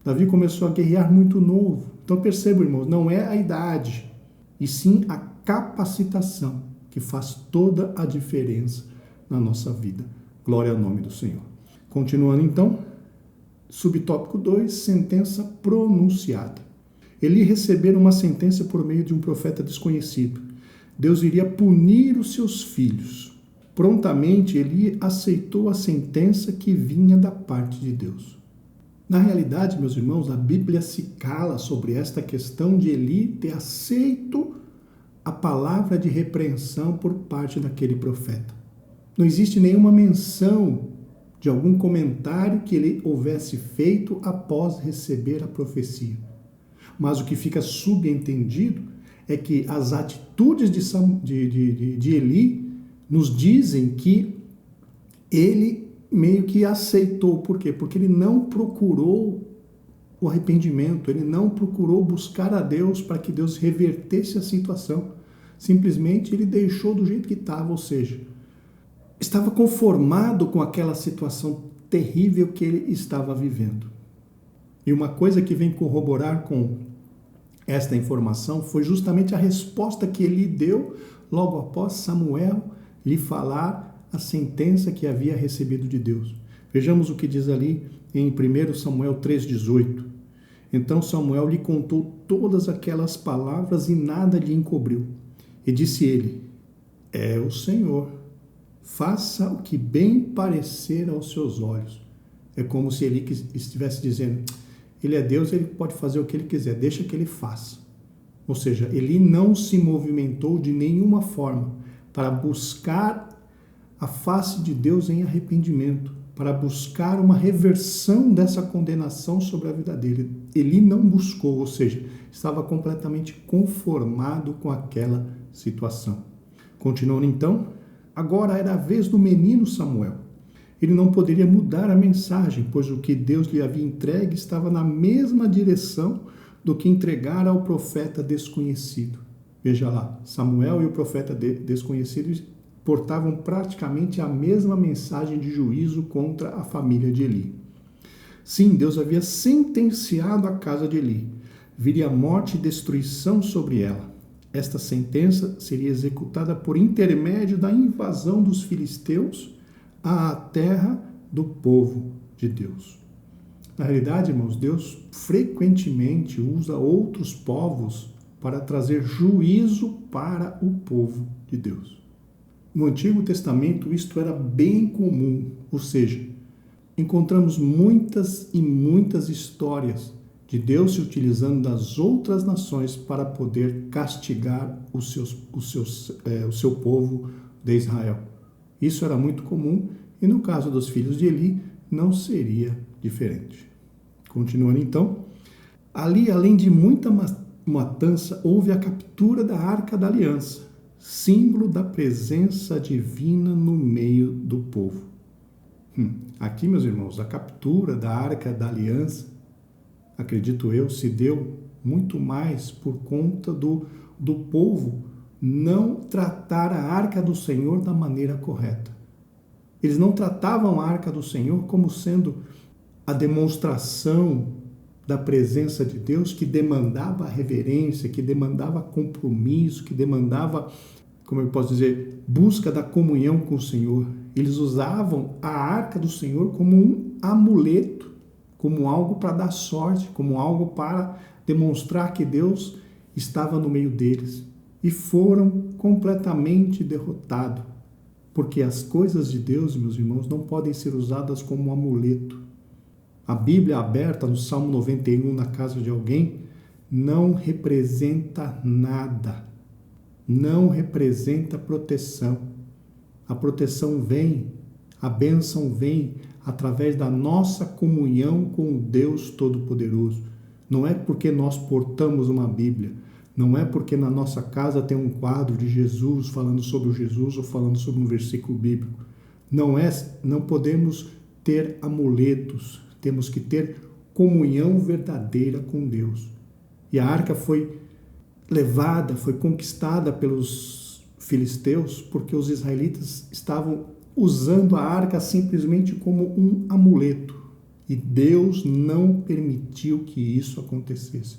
Davi começou a guerrear muito novo. Então perceba, irmãos, não é a idade, e sim a capacitação que faz toda a diferença na nossa vida. Glória ao nome do Senhor. Continuando então, subtópico 2, sentença pronunciada. Eli recebera uma sentença por meio de um profeta desconhecido. Deus iria punir os seus filhos. Prontamente, Eli aceitou a sentença que vinha da parte de Deus. Na realidade, meus irmãos, a Bíblia se cala sobre esta questão de Eli ter aceito a palavra de repreensão por parte daquele profeta. Não existe nenhuma menção de algum comentário que ele houvesse feito após receber a profecia. Mas o que fica subentendido é que as atitudes de Eli nos dizem que ele meio que aceitou. Por quê? Porque ele não procurou o arrependimento, ele não procurou buscar a Deus para que Deus revertesse a situação. Simplesmente ele deixou do jeito que estava, ou seja, estava conformado com aquela situação terrível que ele estava vivendo. E uma coisa que vem corroborar com esta informação foi justamente a resposta que ele deu logo após Samuel lhe falar a sentença que havia recebido de Deus. Vejamos o que diz ali em 1 Samuel 3,18. Então Samuel lhe contou todas aquelas palavras e nada lhe encobriu. E disse ele: é o Senhor, faça o que bem parecer aos seus olhos. É como se ele estivesse dizendo: ele é Deus, ele pode fazer o que ele quiser, deixa que ele faça. Ou seja, ele não se movimentou de nenhuma forma para buscar a face de Deus em arrependimento, para buscar uma reversão dessa condenação sobre a vida dele. Ele não buscou, ou seja, estava completamente conformado com aquela situação. Continuando então, agora era a vez do menino Samuel. Ele não poderia mudar a mensagem, pois o que Deus lhe havia entregue estava na mesma direção do que entregara ao profeta desconhecido. Veja lá, Samuel e o profeta desconhecido portavam praticamente a mesma mensagem de juízo contra a família de Eli. Sim, Deus havia sentenciado a casa de Eli. Viria morte e destruição sobre ela. Esta sentença seria executada por intermédio da invasão dos filisteus à terra do povo de Deus. Na realidade, irmãos, Deus frequentemente usa outros povos para trazer juízo para o povo de Deus. No Antigo Testamento, isto era bem comum, ou seja, encontramos muitas e muitas histórias de Deus se utilizando das outras nações para poder castigar o seu povo de Israel. Isso era muito comum e no caso dos filhos de Eli não seria diferente. Continuando então, ali além de muita matança, houve a captura da Arca da Aliança, símbolo da presença divina no meio do povo. Aqui, meus irmãos, a captura da Arca da Aliança, acredito eu, se deu muito mais por conta do povo não tratar a Arca do Senhor da maneira correta. Eles não tratavam a Arca do Senhor como sendo a demonstração da presença de Deus, que demandava reverência, que demandava compromisso, que demandava, como eu posso dizer, busca da comunhão com o Senhor. Eles usavam a arca do Senhor como um amuleto, como algo para dar sorte, como algo para demonstrar que Deus estava no meio deles. E foram completamente derrotados, porque as coisas de Deus, meus irmãos, não podem ser usadas como um amuleto. A Bíblia aberta no Salmo 91 na casa de alguém não representa nada, não representa proteção. A proteção vem, a bênção vem através da nossa comunhão com o Deus Todo-Poderoso. Não é porque nós portamos uma Bíblia, não é porque na nossa casa tem um quadro de Jesus falando sobre Jesus ou falando sobre um versículo bíblico. Não podemos ter amuletos, temos que ter comunhão verdadeira com Deus. E a arca foi levada, foi conquistada pelos filisteus, porque os israelitas estavam usando a arca simplesmente como um amuleto. E Deus não permitiu que isso acontecesse.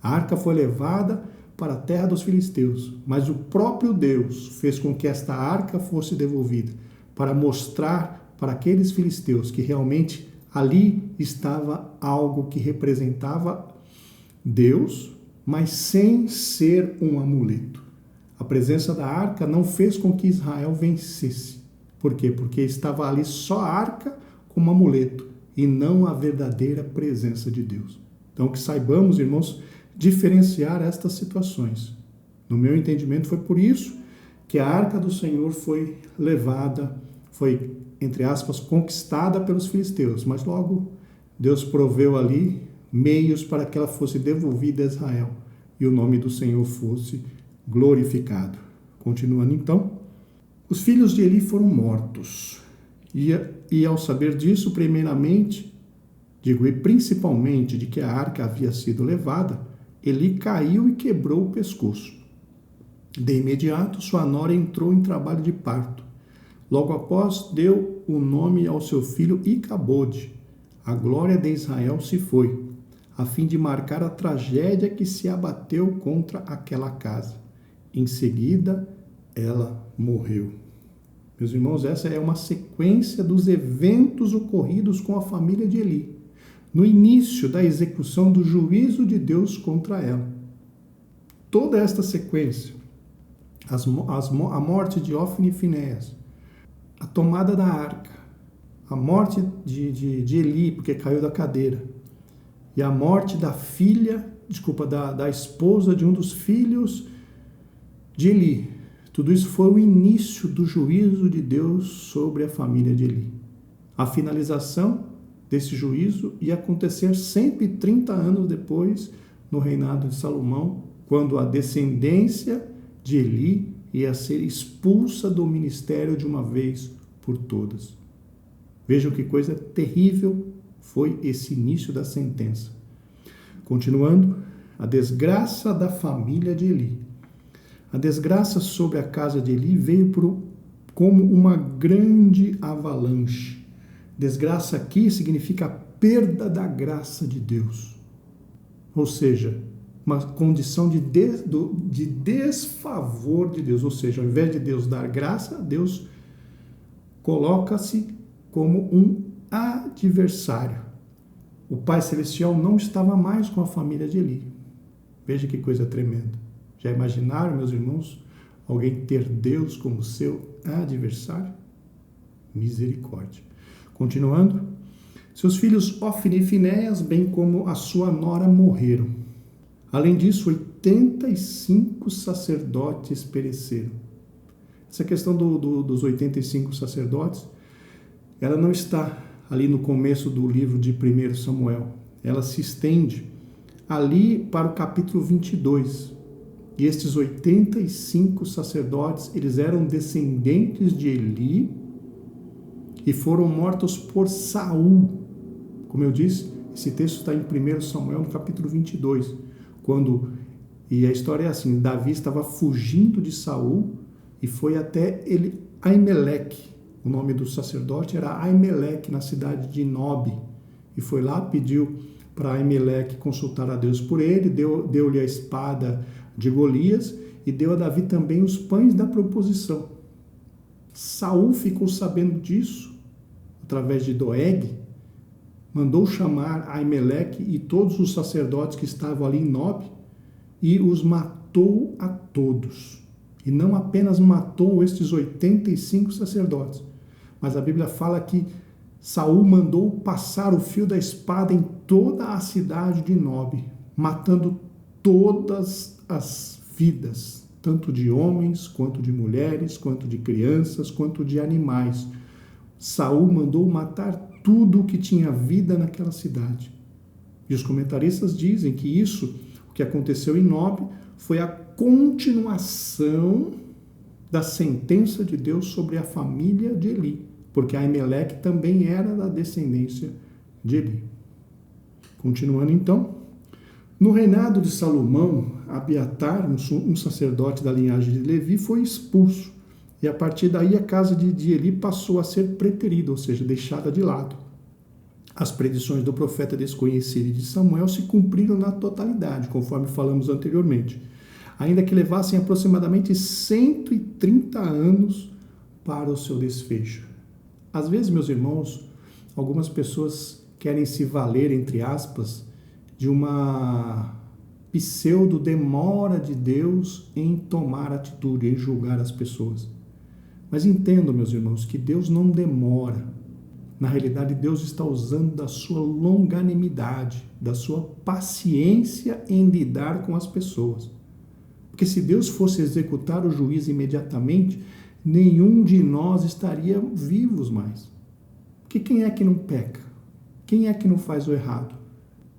A arca foi levada para a terra dos filisteus, mas o próprio Deus fez com que esta arca fosse devolvida, para mostrar para aqueles filisteus que realmente ali estava algo que representava Deus, mas sem ser um amuleto. A presença da arca não fez com que Israel vencesse. Por quê? Porque estava ali só a arca como amuleto e não a verdadeira presença de Deus. Então, que saibamos, irmãos, diferenciar estas situações. No meu entendimento, foi por isso que a arca do Senhor foi levada, foi, entre aspas, conquistada pelos filisteus, mas logo Deus proveu ali meios para que ela fosse devolvida a Israel e o nome do Senhor fosse glorificado. Continuando então, os filhos de Eli foram mortos. E ao saber disso, primeiramente, e principalmente de que a arca havia sido levada, Eli caiu e quebrou o pescoço. De imediato, sua nora entrou em trabalho de parto. Logo após, deu o nome ao seu filho Icabode. A glória de Israel se foi, a fim de marcar a tragédia que se abateu contra aquela casa. Em seguida, ela morreu. Meus irmãos, essa é uma sequência dos eventos ocorridos com a família de Eli, no início da execução do juízo de Deus contra ela. Toda esta sequência, a morte de Ofni e Finéias, a tomada da arca, a morte de Eli, porque caiu da cadeira, e a morte da esposa de um dos filhos de Eli. Tudo isso foi o início do juízo de Deus sobre a família de Eli. A finalização desse juízo ia acontecer 130 anos depois, no reinado de Salomão, quando a descendência de Eli ia ser expulsa do ministério de uma vez por todas. Vejam que coisa terrível foi esse início da sentença. Continuando, a desgraça da família de Eli. A desgraça sobre a casa de Eli veio como uma grande avalanche. Desgraça aqui significa a perda da graça de Deus. Ou seja, uma condição de desfavor de Deus. Ou seja, ao invés de Deus dar graça, Deus coloca-se como um adversário. O Pai Celestial não estava mais com a família de Eli. Veja que coisa tremenda. Já imaginaram, meus irmãos, alguém ter Deus como seu adversário? Misericórdia. Continuando, seus filhos Ofni e Finéias, bem como a sua nora, morreram. Além disso, 85 sacerdotes pereceram. Essa questão dos 85 sacerdotes, ela não está ali no começo do livro de 1 Samuel. Ela se estende ali para o capítulo 22. E estes 85 sacerdotes, eles eram descendentes de Eli e foram mortos por Saul. Como eu disse, esse texto está em 1 Samuel, no capítulo 22. E a história é assim, Davi estava fugindo de Saul e foi até Aimeleque. O nome do sacerdote era Aimeleque, na cidade de Nob. e foi lá, pediu para Aimeleque consultar a Deus por ele, deu-lhe a espada de Golias e deu a Davi também os pães da proposição. Saul ficou sabendo disso através de Doeg, mandou chamar Aimeleque e todos os sacerdotes que estavam ali em Nob e os matou a todos. E não apenas matou estes 85 sacerdotes, mas a Bíblia fala que Saul mandou passar o fio da espada em toda a cidade de Nob, matando todas as vidas, tanto de homens, quanto de mulheres, quanto de crianças, quanto de animais. Saul mandou matar tudo que tinha vida naquela cidade. E os comentaristas dizem que isso, o que aconteceu em Nob, foi a continuação da sentença de Deus sobre a família de Eli, porque Aimeleque também era da descendência de Eli. Continuando então, no reinado de Salomão, Abiatar, um sacerdote da linhagem de Levi, foi expulso, e a partir daí a casa de Eli passou a ser preterida, ou seja, deixada de lado. As predições do profeta desconhecido e de Samuel se cumpriram na totalidade, conforme falamos anteriormente, ainda que levassem aproximadamente 130 anos para o seu desfecho. Às vezes, meus irmãos, algumas pessoas querem se valer, entre aspas, de uma pseudo-demora de Deus em tomar atitude, em julgar as pessoas. Mas entendam, meus irmãos, que Deus não demora. Na realidade, Deus está usando da sua longanimidade, da sua paciência em lidar com as pessoas. Porque se Deus fosse executar o juízo imediatamente, nenhum de nós estaria vivos mais. Porque quem é que não peca? Quem é que não faz o errado?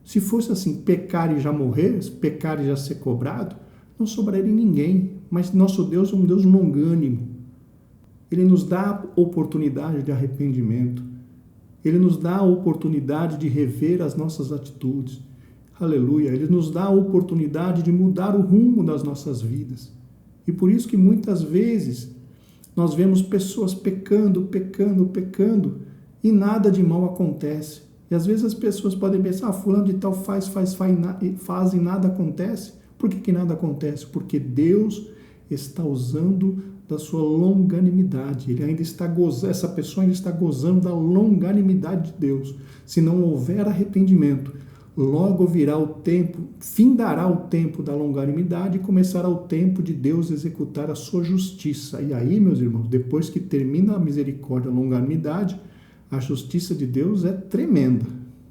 Se fosse assim, pecar e já morrer, pecar e já ser cobrado, não sobraria ninguém. Mas nosso Deus é um Deus longânimo. Ele nos dá a oportunidade de arrependimento. Ele nos dá a oportunidade de rever as nossas atitudes. Aleluia! Ele nos dá a oportunidade de mudar o rumo das nossas vidas. E por isso que muitas vezes nós vemos pessoas pecando e nada de mal acontece. E às vezes as pessoas podem pensar, fulano de tal faz e nada acontece. Por que nada acontece? Porque Deus está usando da sua longanimidade. Ele ainda está gozando, essa pessoa ainda está gozando da longanimidade de Deus. Se não houver arrependimento, logo virá o tempo, findará o tempo da longanimidade e começará o tempo de Deus executar a sua justiça. E aí, meus irmãos, depois que termina a misericórdia, a longanimidade, a justiça de Deus é tremenda.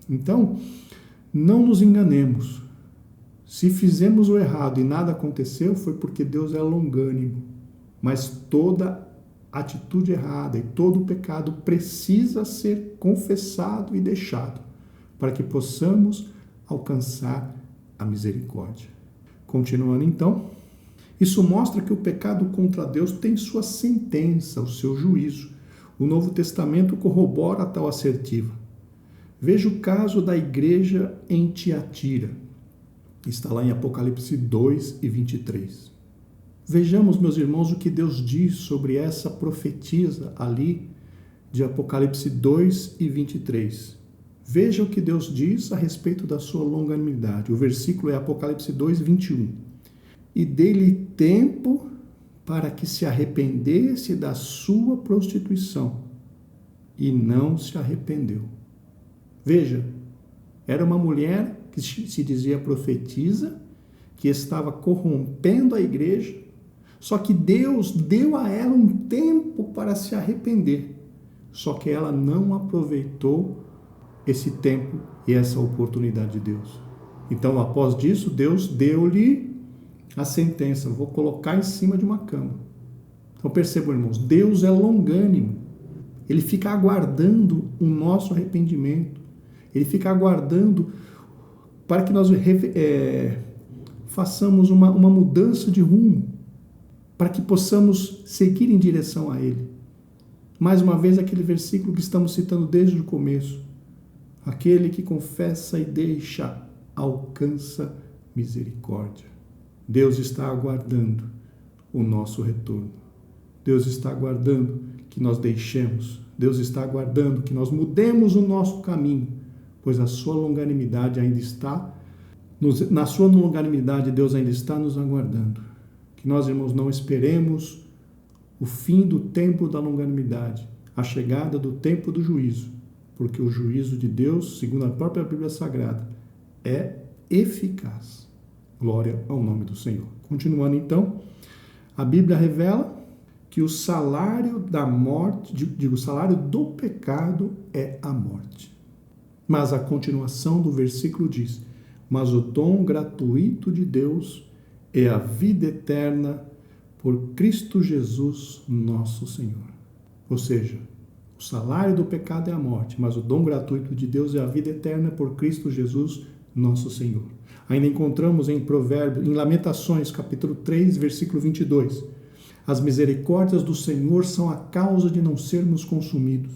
Então, não nos enganemos. Se fizemos o errado e nada aconteceu, foi porque Deus é longânimo. Mas toda atitude errada e todo pecado precisa ser confessado e deixado, para que possamos alcançar a misericórdia. Continuando então, isso mostra que o pecado contra Deus tem sua sentença, o seu juízo. O Novo Testamento corrobora tal assertiva. Veja o caso da igreja em Tiatira. Está lá em Apocalipse 2 e 23. Vejamos, meus irmãos, o que Deus diz sobre essa profetisa ali de Apocalipse 2 e 23. Veja o que Deus diz a respeito da sua longanimidade. O versículo é Apocalipse 2, 21. E dei-lhe tempo para que se arrependesse da sua prostituição, e não se arrependeu. Veja, era uma mulher que se dizia profetisa, que estava corrompendo a igreja, só que Deus deu a ela um tempo para se arrepender, só que ela não aproveitou esse tempo e essa oportunidade de Deus. Então, após disso, Deus deu-lhe a sentença, vou colocar em cima de uma cama. Então percebam, irmãos, Deus é longânimo. Ele fica aguardando o nosso arrependimento. Ele fica aguardando para que nós façamos uma mudança de rumo, para que possamos seguir em direção a Ele. Mais uma vez, aquele versículo que estamos citando desde o começo. Aquele que confessa e deixa, alcança misericórdia. Deus está aguardando o nosso retorno. Deus está aguardando que nós deixemos. Deus está aguardando que nós mudemos o nosso caminho pois a sua longanimidade ainda está, na sua longanimidade Deus ainda está nos aguardando. Que nós, irmãos, não esperemos o fim do tempo da longanimidade, a chegada do tempo do juízo, porque o juízo de Deus, segundo a própria Bíblia Sagrada, é eficaz. Glória ao nome do Senhor. Continuando então, a Bíblia revela que o salário da morte, o salário do pecado é a morte. Mas a continuação do versículo diz: mas o dom gratuito de Deus é a vida eterna por Cristo Jesus, nosso Senhor. Ou seja, o salário do pecado é a morte, mas o dom gratuito de Deus é a vida eterna por Cristo Jesus, nosso Senhor. Ainda encontramos em Provérbios, em Lamentações, capítulo 3, versículo 22. As misericórdias do Senhor são a causa de não sermos consumidos,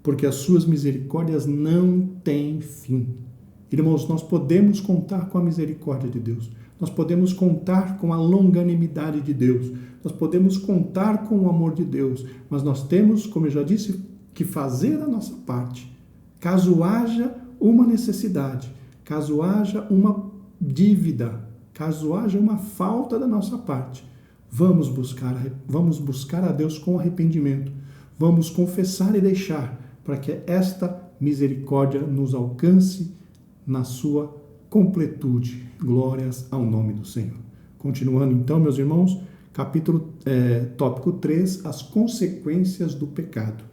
porque as suas misericórdias não têm fim. Irmãos, nós podemos contar com a misericórdia de Deus. Nós podemos contar com a longanimidade de Deus. Nós podemos contar com o amor de Deus. Mas nós temos, como eu já disse, que fazer a nossa parte. Caso haja uma necessidade, caso haja uma dívida, caso haja uma falta da nossa parte, vamos buscar a Deus com arrependimento. Vamos confessar e deixar para que esta misericórdia nos alcance na sua completude. Glórias ao nome do Senhor. Continuando então, meus irmãos, tópico 3, as consequências do pecado.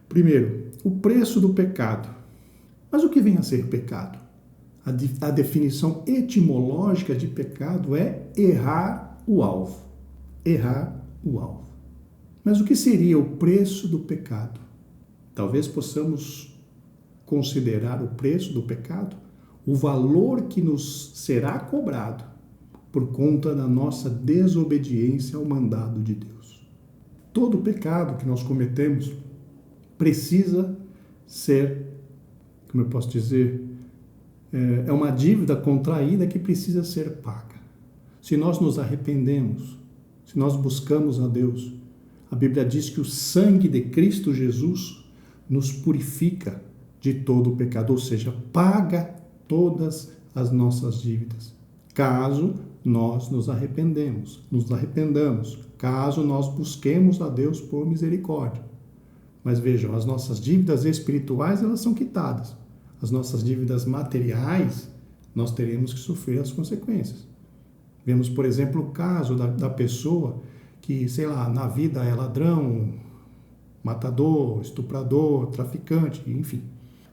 Primeiro, o preço do pecado. Mas o que vem a ser pecado? A definição etimológica de pecado é errar o alvo. Errar o alvo. Mas o que seria o preço do pecado? Talvez possamos considerar o preço do pecado o valor que nos será cobrado por conta da nossa desobediência ao mandado de Deus. Todo pecado que nós cometemos precisa ser, como eu posso dizer, é uma dívida contraída que precisa ser paga. Se nós nos arrependemos, se nós buscamos a Deus, a Bíblia diz que o sangue de Cristo Jesus nos purifica de todo o pecado, ou seja, paga todas as nossas dívidas. Caso nós nos arrependamos, caso nós busquemos a Deus por misericórdia. Mas vejam, as nossas dívidas espirituais, elas são quitadas. As nossas dívidas materiais, nós teremos que sofrer as consequências. Vemos, por exemplo, o caso da pessoa que, sei lá, na vida é ladrão, matador, estuprador, traficante, enfim.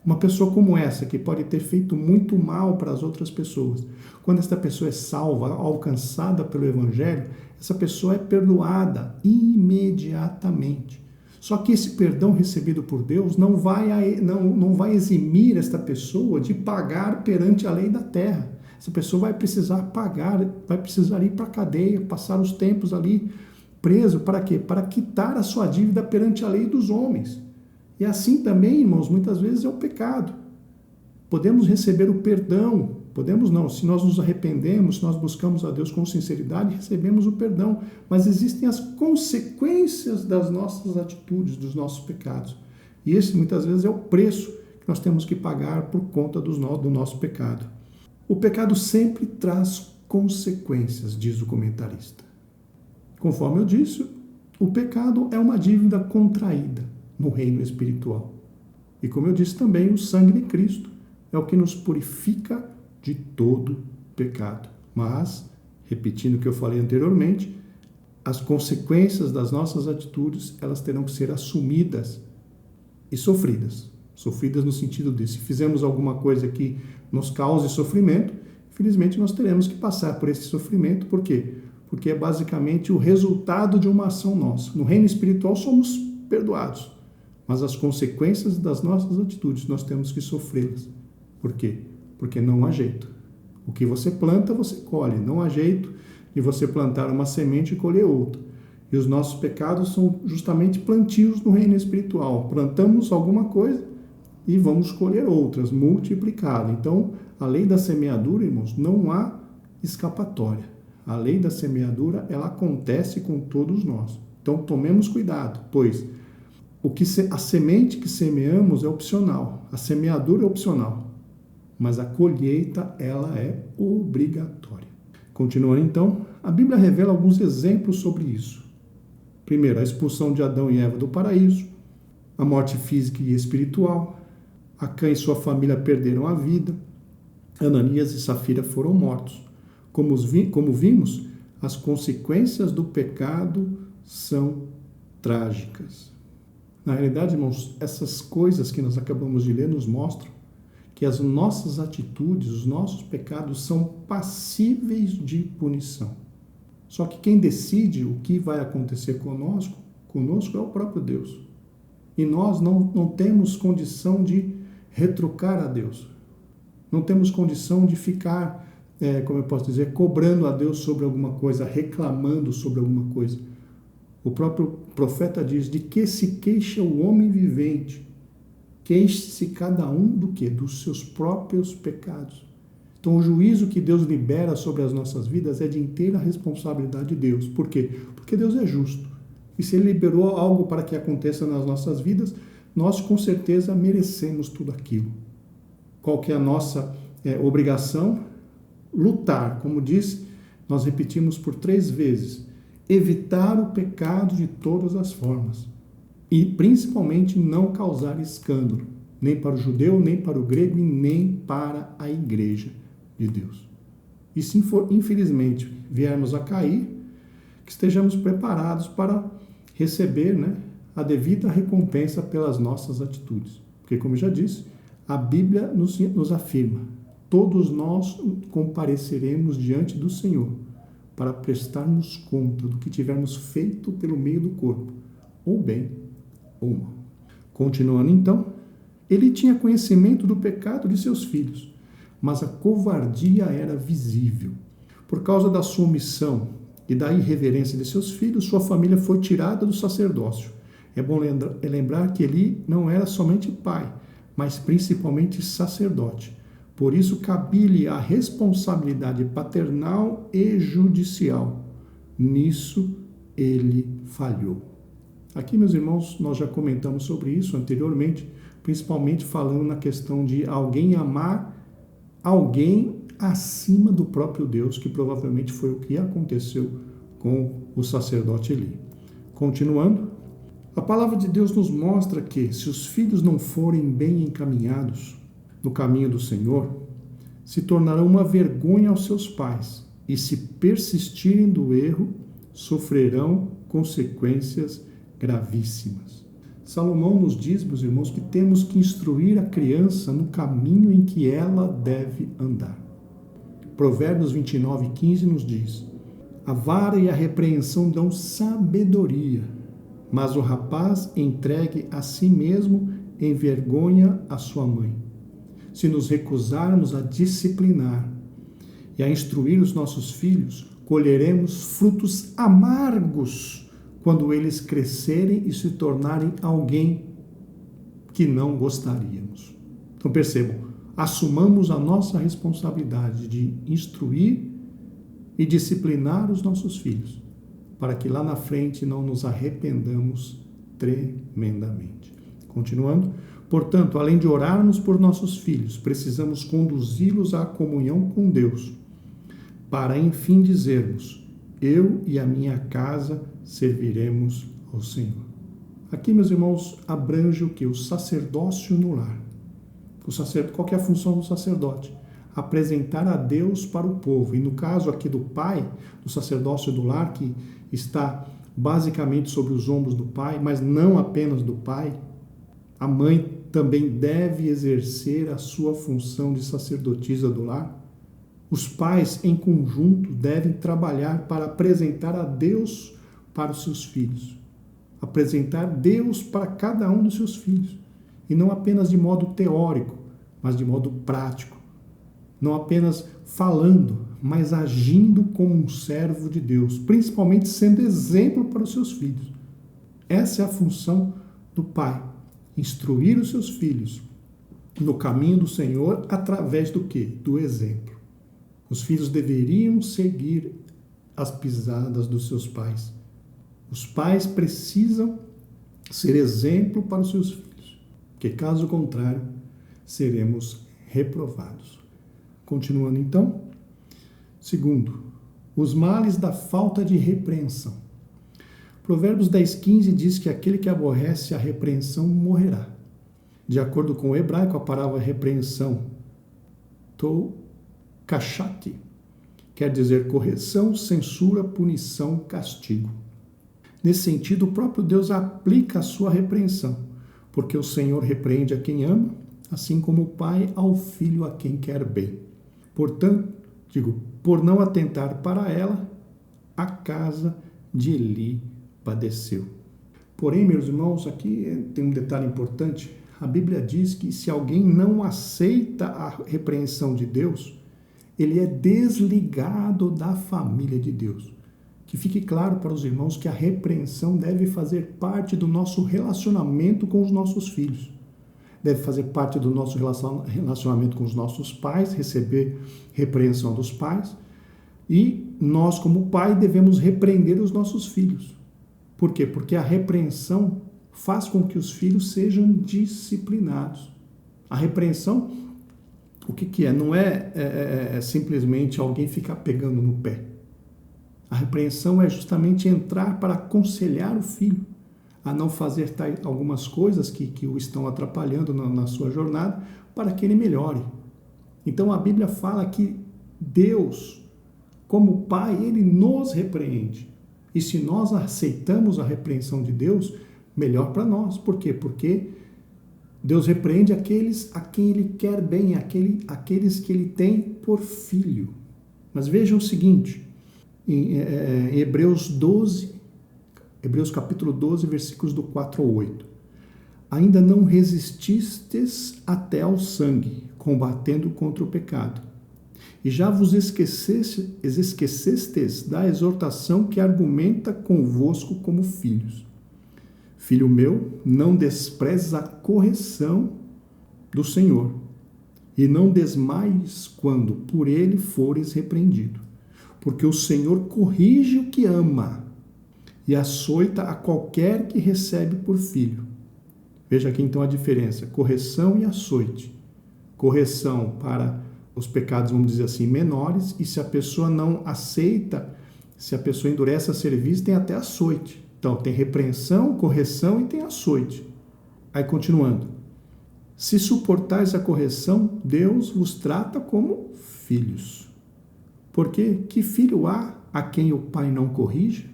Uma pessoa como essa, que pode ter feito muito mal para as outras pessoas, quando essa pessoa é salva, alcançada pelo Evangelho, essa pessoa é perdoada imediatamente. Só que esse perdão recebido por Deus não vai eximir esta pessoa de pagar perante a lei da terra. Essa pessoa vai precisar pagar, vai precisar ir para a cadeia, passar os tempos ali preso. Para quê? Para quitar a sua dívida perante a lei dos homens. E assim também, irmãos, muitas vezes é o pecado. Podemos receber o perdão, podemos não, se nós nos arrependemos, se nós buscamos a Deus com sinceridade, recebemos o perdão. Mas existem as consequências das nossas atitudes, dos nossos pecados. E esse muitas vezes é o preço que nós temos que pagar por conta do nosso pecado. O pecado sempre traz consequências, diz o comentarista. Conforme eu disse, o pecado é uma dívida contraída no reino espiritual. E como eu disse também, o sangue de Cristo é o que nos purifica de todo pecado. Mas, repetindo o que eu falei anteriormente, as consequências das nossas atitudes, elas terão que ser assumidas e sofridas. Sofridas no sentido de, se fizermos alguma coisa que nos cause sofrimento, infelizmente nós teremos que passar por esse sofrimento. Por quê? Porque é basicamente o resultado de uma ação nossa. No reino espiritual somos perdoados, mas as consequências das nossas atitudes nós temos que sofrê-las. Por quê? Porque não há jeito. O que você planta, você colhe. Não há jeito de você plantar uma semente e colher outra. E os nossos pecados são justamente plantios no reino espiritual. Plantamos alguma coisa e vamos colher outras, multiplicado. Então, a lei da semeadura, irmãos, não há escapatória. A lei da semeadura, ela acontece com todos nós. Então, tomemos cuidado, pois a semente que semeamos é opcional, a semeadura é opcional. mas a colheita ela é obrigatória. Continuando então, a Bíblia revela alguns exemplos sobre isso. Primeiro, a expulsão de Adão e Eva do paraíso, a morte física e espiritual, Acã e sua família perderam a vida, Ananias e Safira foram mortos. Como vimos, as consequências do pecado são trágicas. Na realidade, irmãos, essas coisas que nós acabamos de ler nos mostram que as nossas atitudes, os nossos pecados são passíveis de punição. Só que quem decide o que vai acontecer conosco é o próprio Deus. E nós não temos condição de retrucar a Deus. Não temos condição de ficar, como eu posso dizer, cobrando a Deus sobre alguma coisa, reclamando sobre alguma coisa. O próprio profeta diz: de que se queixa o homem vivente? Queixe-se cada um do quê? Dos seus próprios pecados. Então, o juízo que Deus libera sobre as nossas vidas é de inteira responsabilidade de Deus. Por quê? Porque Deus é justo. E se Ele liberou algo para que aconteça nas nossas vidas, nós com certeza merecemos tudo aquilo. Qual que é a nossa obrigação? Lutar. Como diz, nós repetimos por 3 vezes. Evitar o pecado de todas as formas. E principalmente não causar escândalo. Nem para o judeu, nem para o grego e nem para a igreja de Deus. E se infelizmente viermos a cair, que estejamos preparados para receber, a devida recompensa pelas nossas atitudes. Porque, como eu já disse, a Bíblia nos afirma: todos nós compareceremos diante do Senhor para prestarmos conta do que tivermos feito pelo meio do corpo, ou bem ou mal. Continuando então, ele tinha conhecimento do pecado de seus filhos, mas a covardia era visível. Por causa da sua omissão e da irreverência de seus filhos, sua família foi tirada do sacerdócio. É bom lembrar que ele não era somente pai, mas principalmente sacerdote. Por isso, cabia-lhe a responsabilidade paternal e judicial. Nisso, ele falhou. Aqui, meus irmãos, nós já comentamos sobre isso anteriormente, principalmente falando na questão de alguém amar alguém acima do próprio Deus, que provavelmente foi o que aconteceu com o sacerdote Eli. Continuando, a palavra de Deus nos mostra que, se os filhos não forem bem encaminhados no caminho do Senhor, se tornarão uma vergonha aos seus pais e, se persistirem do erro, sofrerão consequências gravíssimas. Salomão nos diz, meus irmãos, que temos que instruir a criança no caminho em que ela deve andar. Provérbios 29:15 nos diz: a vara e a repreensão dão sabedoria, mas o rapaz entregue a si mesmo envergonha a sua mãe. Se nos recusarmos a disciplinar e a instruir os nossos filhos, colheremos frutos amargos quando eles crescerem e se tornarem alguém que não gostaríamos. Então percebam, assumamos a nossa responsabilidade de instruir e disciplinar os nossos filhos, para que lá na frente não nos arrependamos tremendamente. Continuando, portanto, além de orarmos por nossos filhos, precisamos conduzi-los à comunhão com Deus, para enfim dizermos: eu e a minha casa serviremos ao Senhor. Aqui, meus irmãos, abrange o que? O sacerdócio no lar. Qual que é a função do sacerdote? Apresentar a Deus para o povo. E no caso aqui do pai, do sacerdócio do lar, que está basicamente sobre os ombros do pai, mas não apenas do pai, a mãe também deve exercer a sua função de sacerdotisa do lar. Os pais, em conjunto, devem trabalhar para apresentar a Deus para os seus filhos. Apresentar Deus para cada um dos seus filhos. E não apenas de modo teórico, mas de modo prático. Não apenas falando, mas agindo como um servo de Deus, principalmente sendo exemplo para os seus filhos. Essa é a função do pai, instruir os seus filhos no caminho do Senhor através do quê? Do exemplo. Os filhos deveriam seguir as pisadas dos seus pais. Os pais precisam ser exemplo para os seus filhos, porque caso contrário, seremos reprovados. Continuando então. Segundo, os males da falta de repreensão. Provérbios 10:15 diz que aquele que aborrece a repreensão morrerá. De acordo com o hebraico, a palavra repreensão, kashati, quer dizer correção, censura, punição, castigo. Nesse sentido, o próprio Deus aplica a sua repreensão, porque o Senhor repreende a quem ama, assim como o pai ao filho a quem quer bem. Portanto, por não atentar para ela, a casa de Eli padeceu. Porém, meus irmãos, aqui tem um detalhe importante. A Bíblia diz que se alguém não aceita a repreensão de Deus, ele é desligado da família de Deus. Que fique claro para os irmãos que a repreensão deve fazer parte do nosso relacionamento com os nossos filhos. Deve fazer parte do nosso relacionamento com os nossos pais, receber repreensão dos pais. E nós, como pai, devemos repreender os nossos filhos. Por quê? Porque a repreensão faz com que os filhos sejam disciplinados. A repreensão, o que é? Não é simplesmente alguém ficar pegando no pé. A repreensão é justamente entrar para aconselhar o filho a não fazer algumas coisas que o estão atrapalhando na sua jornada, para que ele melhore. Então a Bíblia fala que Deus, como Pai, Ele nos repreende. E se nós aceitamos a repreensão de Deus, melhor para nós. Por quê? Porque Deus repreende aqueles a quem Ele quer bem, aqueles que Ele tem por filho. Mas vejam o seguinte, em Hebreus capítulo 12, versículos do 4 ao 8. Ainda não resististes até ao sangue, combatendo contra o pecado. E já vos esquecestes da exortação que argumenta convosco como filhos. Filho meu, não desprezes a correção do Senhor, e não desmaies quando por ele fores repreendido. Porque o Senhor corrige o que ama, e açoita a qualquer que recebe por filho. Veja aqui então a diferença, correção e açoite. Correção para os pecados, vamos dizer assim, menores, e se a pessoa não aceita, se a pessoa endurece a serviço, tem até açoite. Então, tem repreensão, correção e tem açoite. Aí, continuando. Se suportais a correção, Deus vos trata como filhos. Porque que filho há a quem o pai não corrige?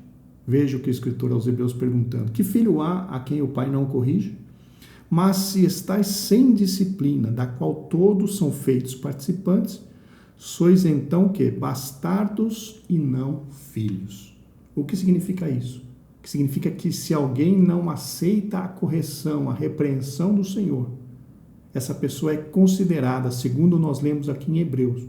Veja o que o escritor aos Hebreus perguntando. Que filho há a quem o pai não corrige? Mas se estáis sem disciplina, da qual todos são feitos participantes, sois então o quê? Bastardos e não filhos. O que significa isso? Que significa que se alguém não aceita a correção, a repreensão do Senhor, essa pessoa é considerada, segundo nós lemos aqui em Hebreus,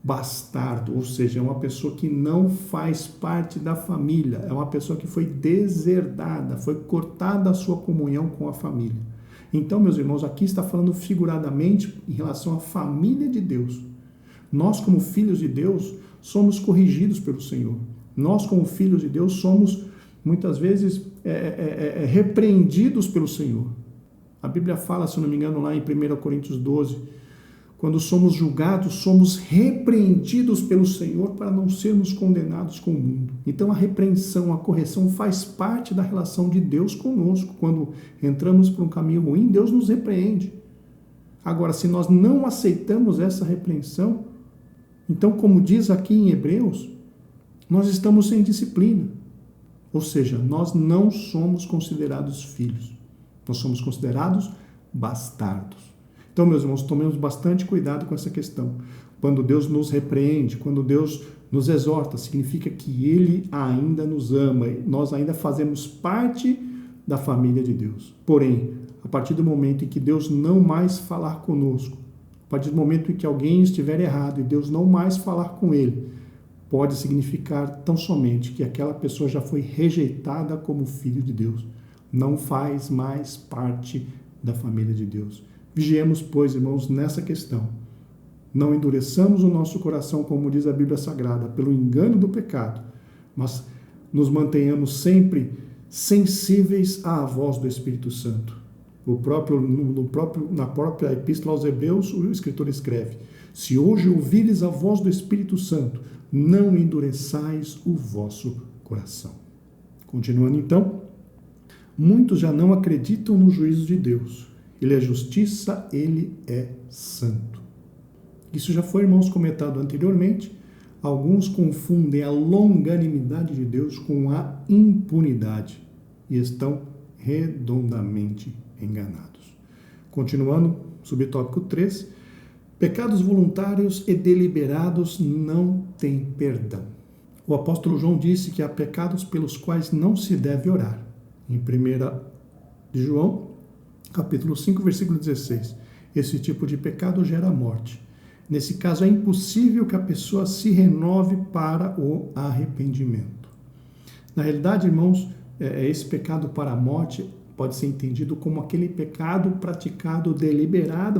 bastardo, ou seja, é uma pessoa que não faz parte da família, é uma pessoa que foi deserdada, foi cortada a sua comunhão com a família. Então, meus irmãos, aqui está falando figuradamente em relação à família de Deus. Nós, como filhos de Deus, somos corrigidos pelo Senhor. Nós, como filhos de Deus, somos, muitas vezes, repreendidos pelo Senhor. A Bíblia fala, se não me engano, lá em 1 Coríntios 12, quando somos julgados, somos repreendidos pelo Senhor para não sermos condenados com o mundo. Então a repreensão, a correção faz parte da relação de Deus conosco. Quando entramos por um caminho ruim, Deus nos repreende. Agora, se nós não aceitamos essa repreensão, então, como diz aqui em Hebreus, nós estamos sem disciplina. Ou seja, nós não somos considerados filhos. Nós somos considerados bastardos. Então, meus irmãos, tomemos bastante cuidado com essa questão. Quando Deus nos repreende, quando Deus nos exorta, significa que Ele ainda nos ama. Nós ainda fazemos parte da família de Deus. Porém, a partir do momento em que Deus não mais falar conosco, a partir do momento em que alguém estiver errado e Deus não mais falar com ele, pode significar tão somente que aquela pessoa já foi rejeitada como filho de Deus. Não faz mais parte da família de Deus. Vigiemos, pois, irmãos, nessa questão. Não endureçamos o nosso coração, como diz a Bíblia Sagrada, pelo engano do pecado, mas nos mantenhamos sempre sensíveis à voz do Espírito Santo. Na própria Epístola aos Hebreus, o escritor escreve: se hoje ouvires a voz do Espírito Santo, não endureçais o vosso coração. Continuando então, muitos já não acreditam no juízo de Deus. Ele é justiça, ele é santo. Isso já foi, irmãos, comentado anteriormente. Alguns confundem a longanimidade de Deus com a impunidade e estão redondamente enganados. Continuando, subtópico 3, pecados voluntários e deliberados não têm perdão. O apóstolo João disse que há pecados pelos quais não se deve orar. Em 1 de João, capítulo 5, versículo 16. Esse tipo de pecado gera morte. Nesse caso, é impossível que a pessoa se renove para o arrependimento. Na realidade, irmãos, esse pecado para a morte pode ser entendido como aquele pecado praticado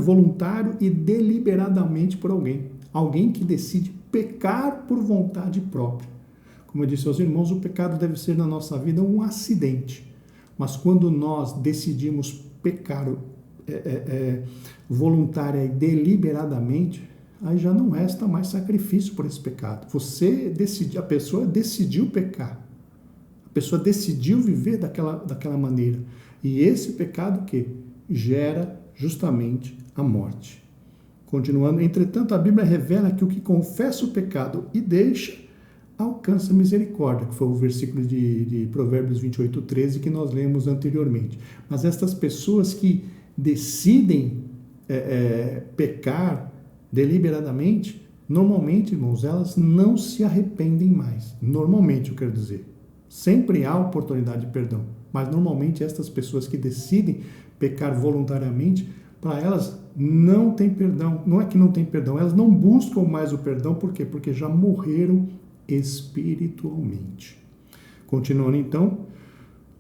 voluntário e deliberadamente por alguém. Alguém que decide pecar por vontade própria. Como eu disse aos irmãos, o pecado deve ser na nossa vida um acidente. Mas quando nós decidimos pecar voluntária e deliberadamente, aí já não resta mais sacrifício por esse pecado. A pessoa decidiu pecar. A pessoa decidiu viver daquela maneira. E esse pecado que gera justamente a morte. Continuando, entretanto, a Bíblia revela que o que confessa o pecado e deixa, alcança misericórdia, que foi o versículo de Provérbios 28, 13, que nós lemos anteriormente. Mas estas pessoas que decidem pecar deliberadamente, normalmente, irmãos, elas não se arrependem mais. Normalmente, eu quero dizer. Sempre há oportunidade de perdão. Mas, normalmente, estas pessoas que decidem pecar voluntariamente, para elas não tem perdão. Não é que não tem perdão, elas não buscam mais o perdão. Por quê? Porque já morreram espiritualmente. Continuando então,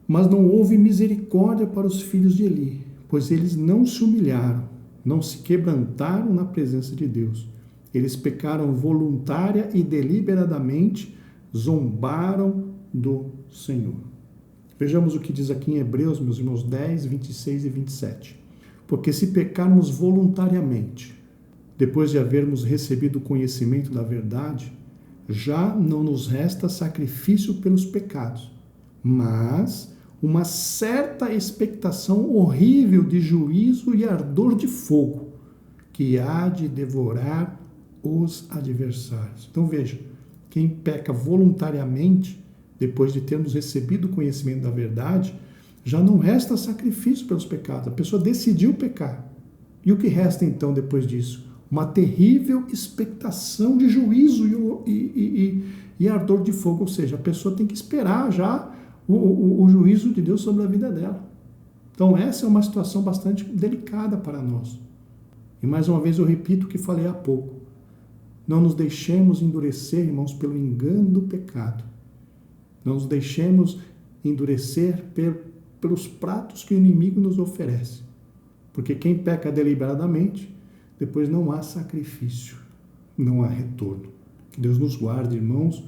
mas não houve misericórdia para os filhos de Eli, pois eles não se humilharam, não se quebrantaram na presença de Deus. Eles pecaram voluntária e deliberadamente, zombaram do Senhor. Vejamos o que diz aqui em Hebreus, meus irmãos, 10, 26 e 27. Porque se pecarmos voluntariamente, depois de havermos recebido o conhecimento da verdade, já não nos resta sacrifício pelos pecados, mas uma certa expectação horrível de juízo e ardor de fogo, que há de devorar os adversários. Então veja, quem peca voluntariamente, depois de termos recebido o conhecimento da verdade, já não resta sacrifício pelos pecados. A pessoa decidiu pecar. E o que resta então depois disso? Uma terrível expectação de juízo e ardor de fogo. Ou seja, a pessoa tem que esperar já o juízo de Deus sobre a vida dela. Então essa é uma situação bastante delicada para nós. E mais uma vez eu repito o que falei há pouco. Não nos deixemos endurecer, irmãos, pelo engano do pecado. Não nos deixemos endurecer pelos pratos que o inimigo nos oferece. Porque quem peca deliberadamente, depois não há sacrifício, não há retorno. Que Deus nos guarde, irmãos,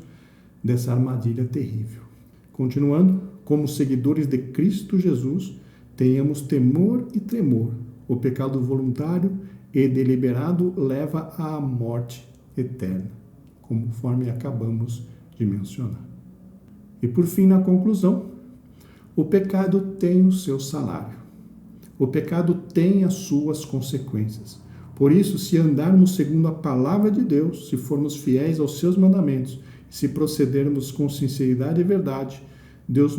dessa armadilha terrível. Continuando, como seguidores de Cristo Jesus, tenhamos temor e tremor. O pecado voluntário e deliberado leva à morte eterna, conforme acabamos de mencionar. E por fim, na conclusão, o pecado tem o seu salário. O pecado tem as suas consequências. Por isso, se andarmos segundo a palavra de Deus, se formos fiéis aos seus mandamentos, se procedermos com sinceridade e verdade, Deus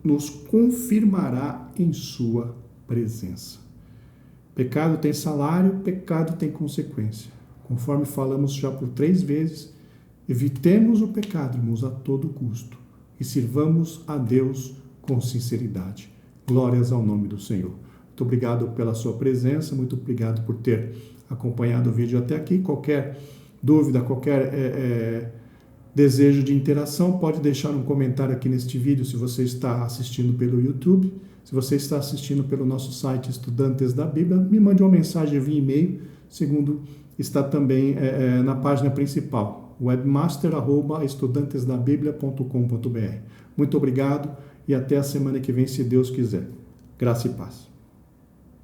nos confirmará em sua presença. Pecado tem salário, pecado tem consequência. Conforme falamos já por 3 vezes, evitemos o pecado, irmãos, a todo custo e sirvamos a Deus com sinceridade. Glórias ao nome do Senhor. Muito obrigado pela sua presença, muito obrigado por ter acompanhado o vídeo até aqui. Qualquer dúvida, qualquer desejo de interação, pode deixar um comentário aqui neste vídeo se você está assistindo pelo YouTube. Se você está assistindo pelo nosso site Estudantes da Bíblia, me mande uma mensagem via e-mail, segundo está também na página principal, webmaster@estudantesdabiblia.com.br. Muito obrigado e até a semana que vem, se Deus quiser. Graça e paz.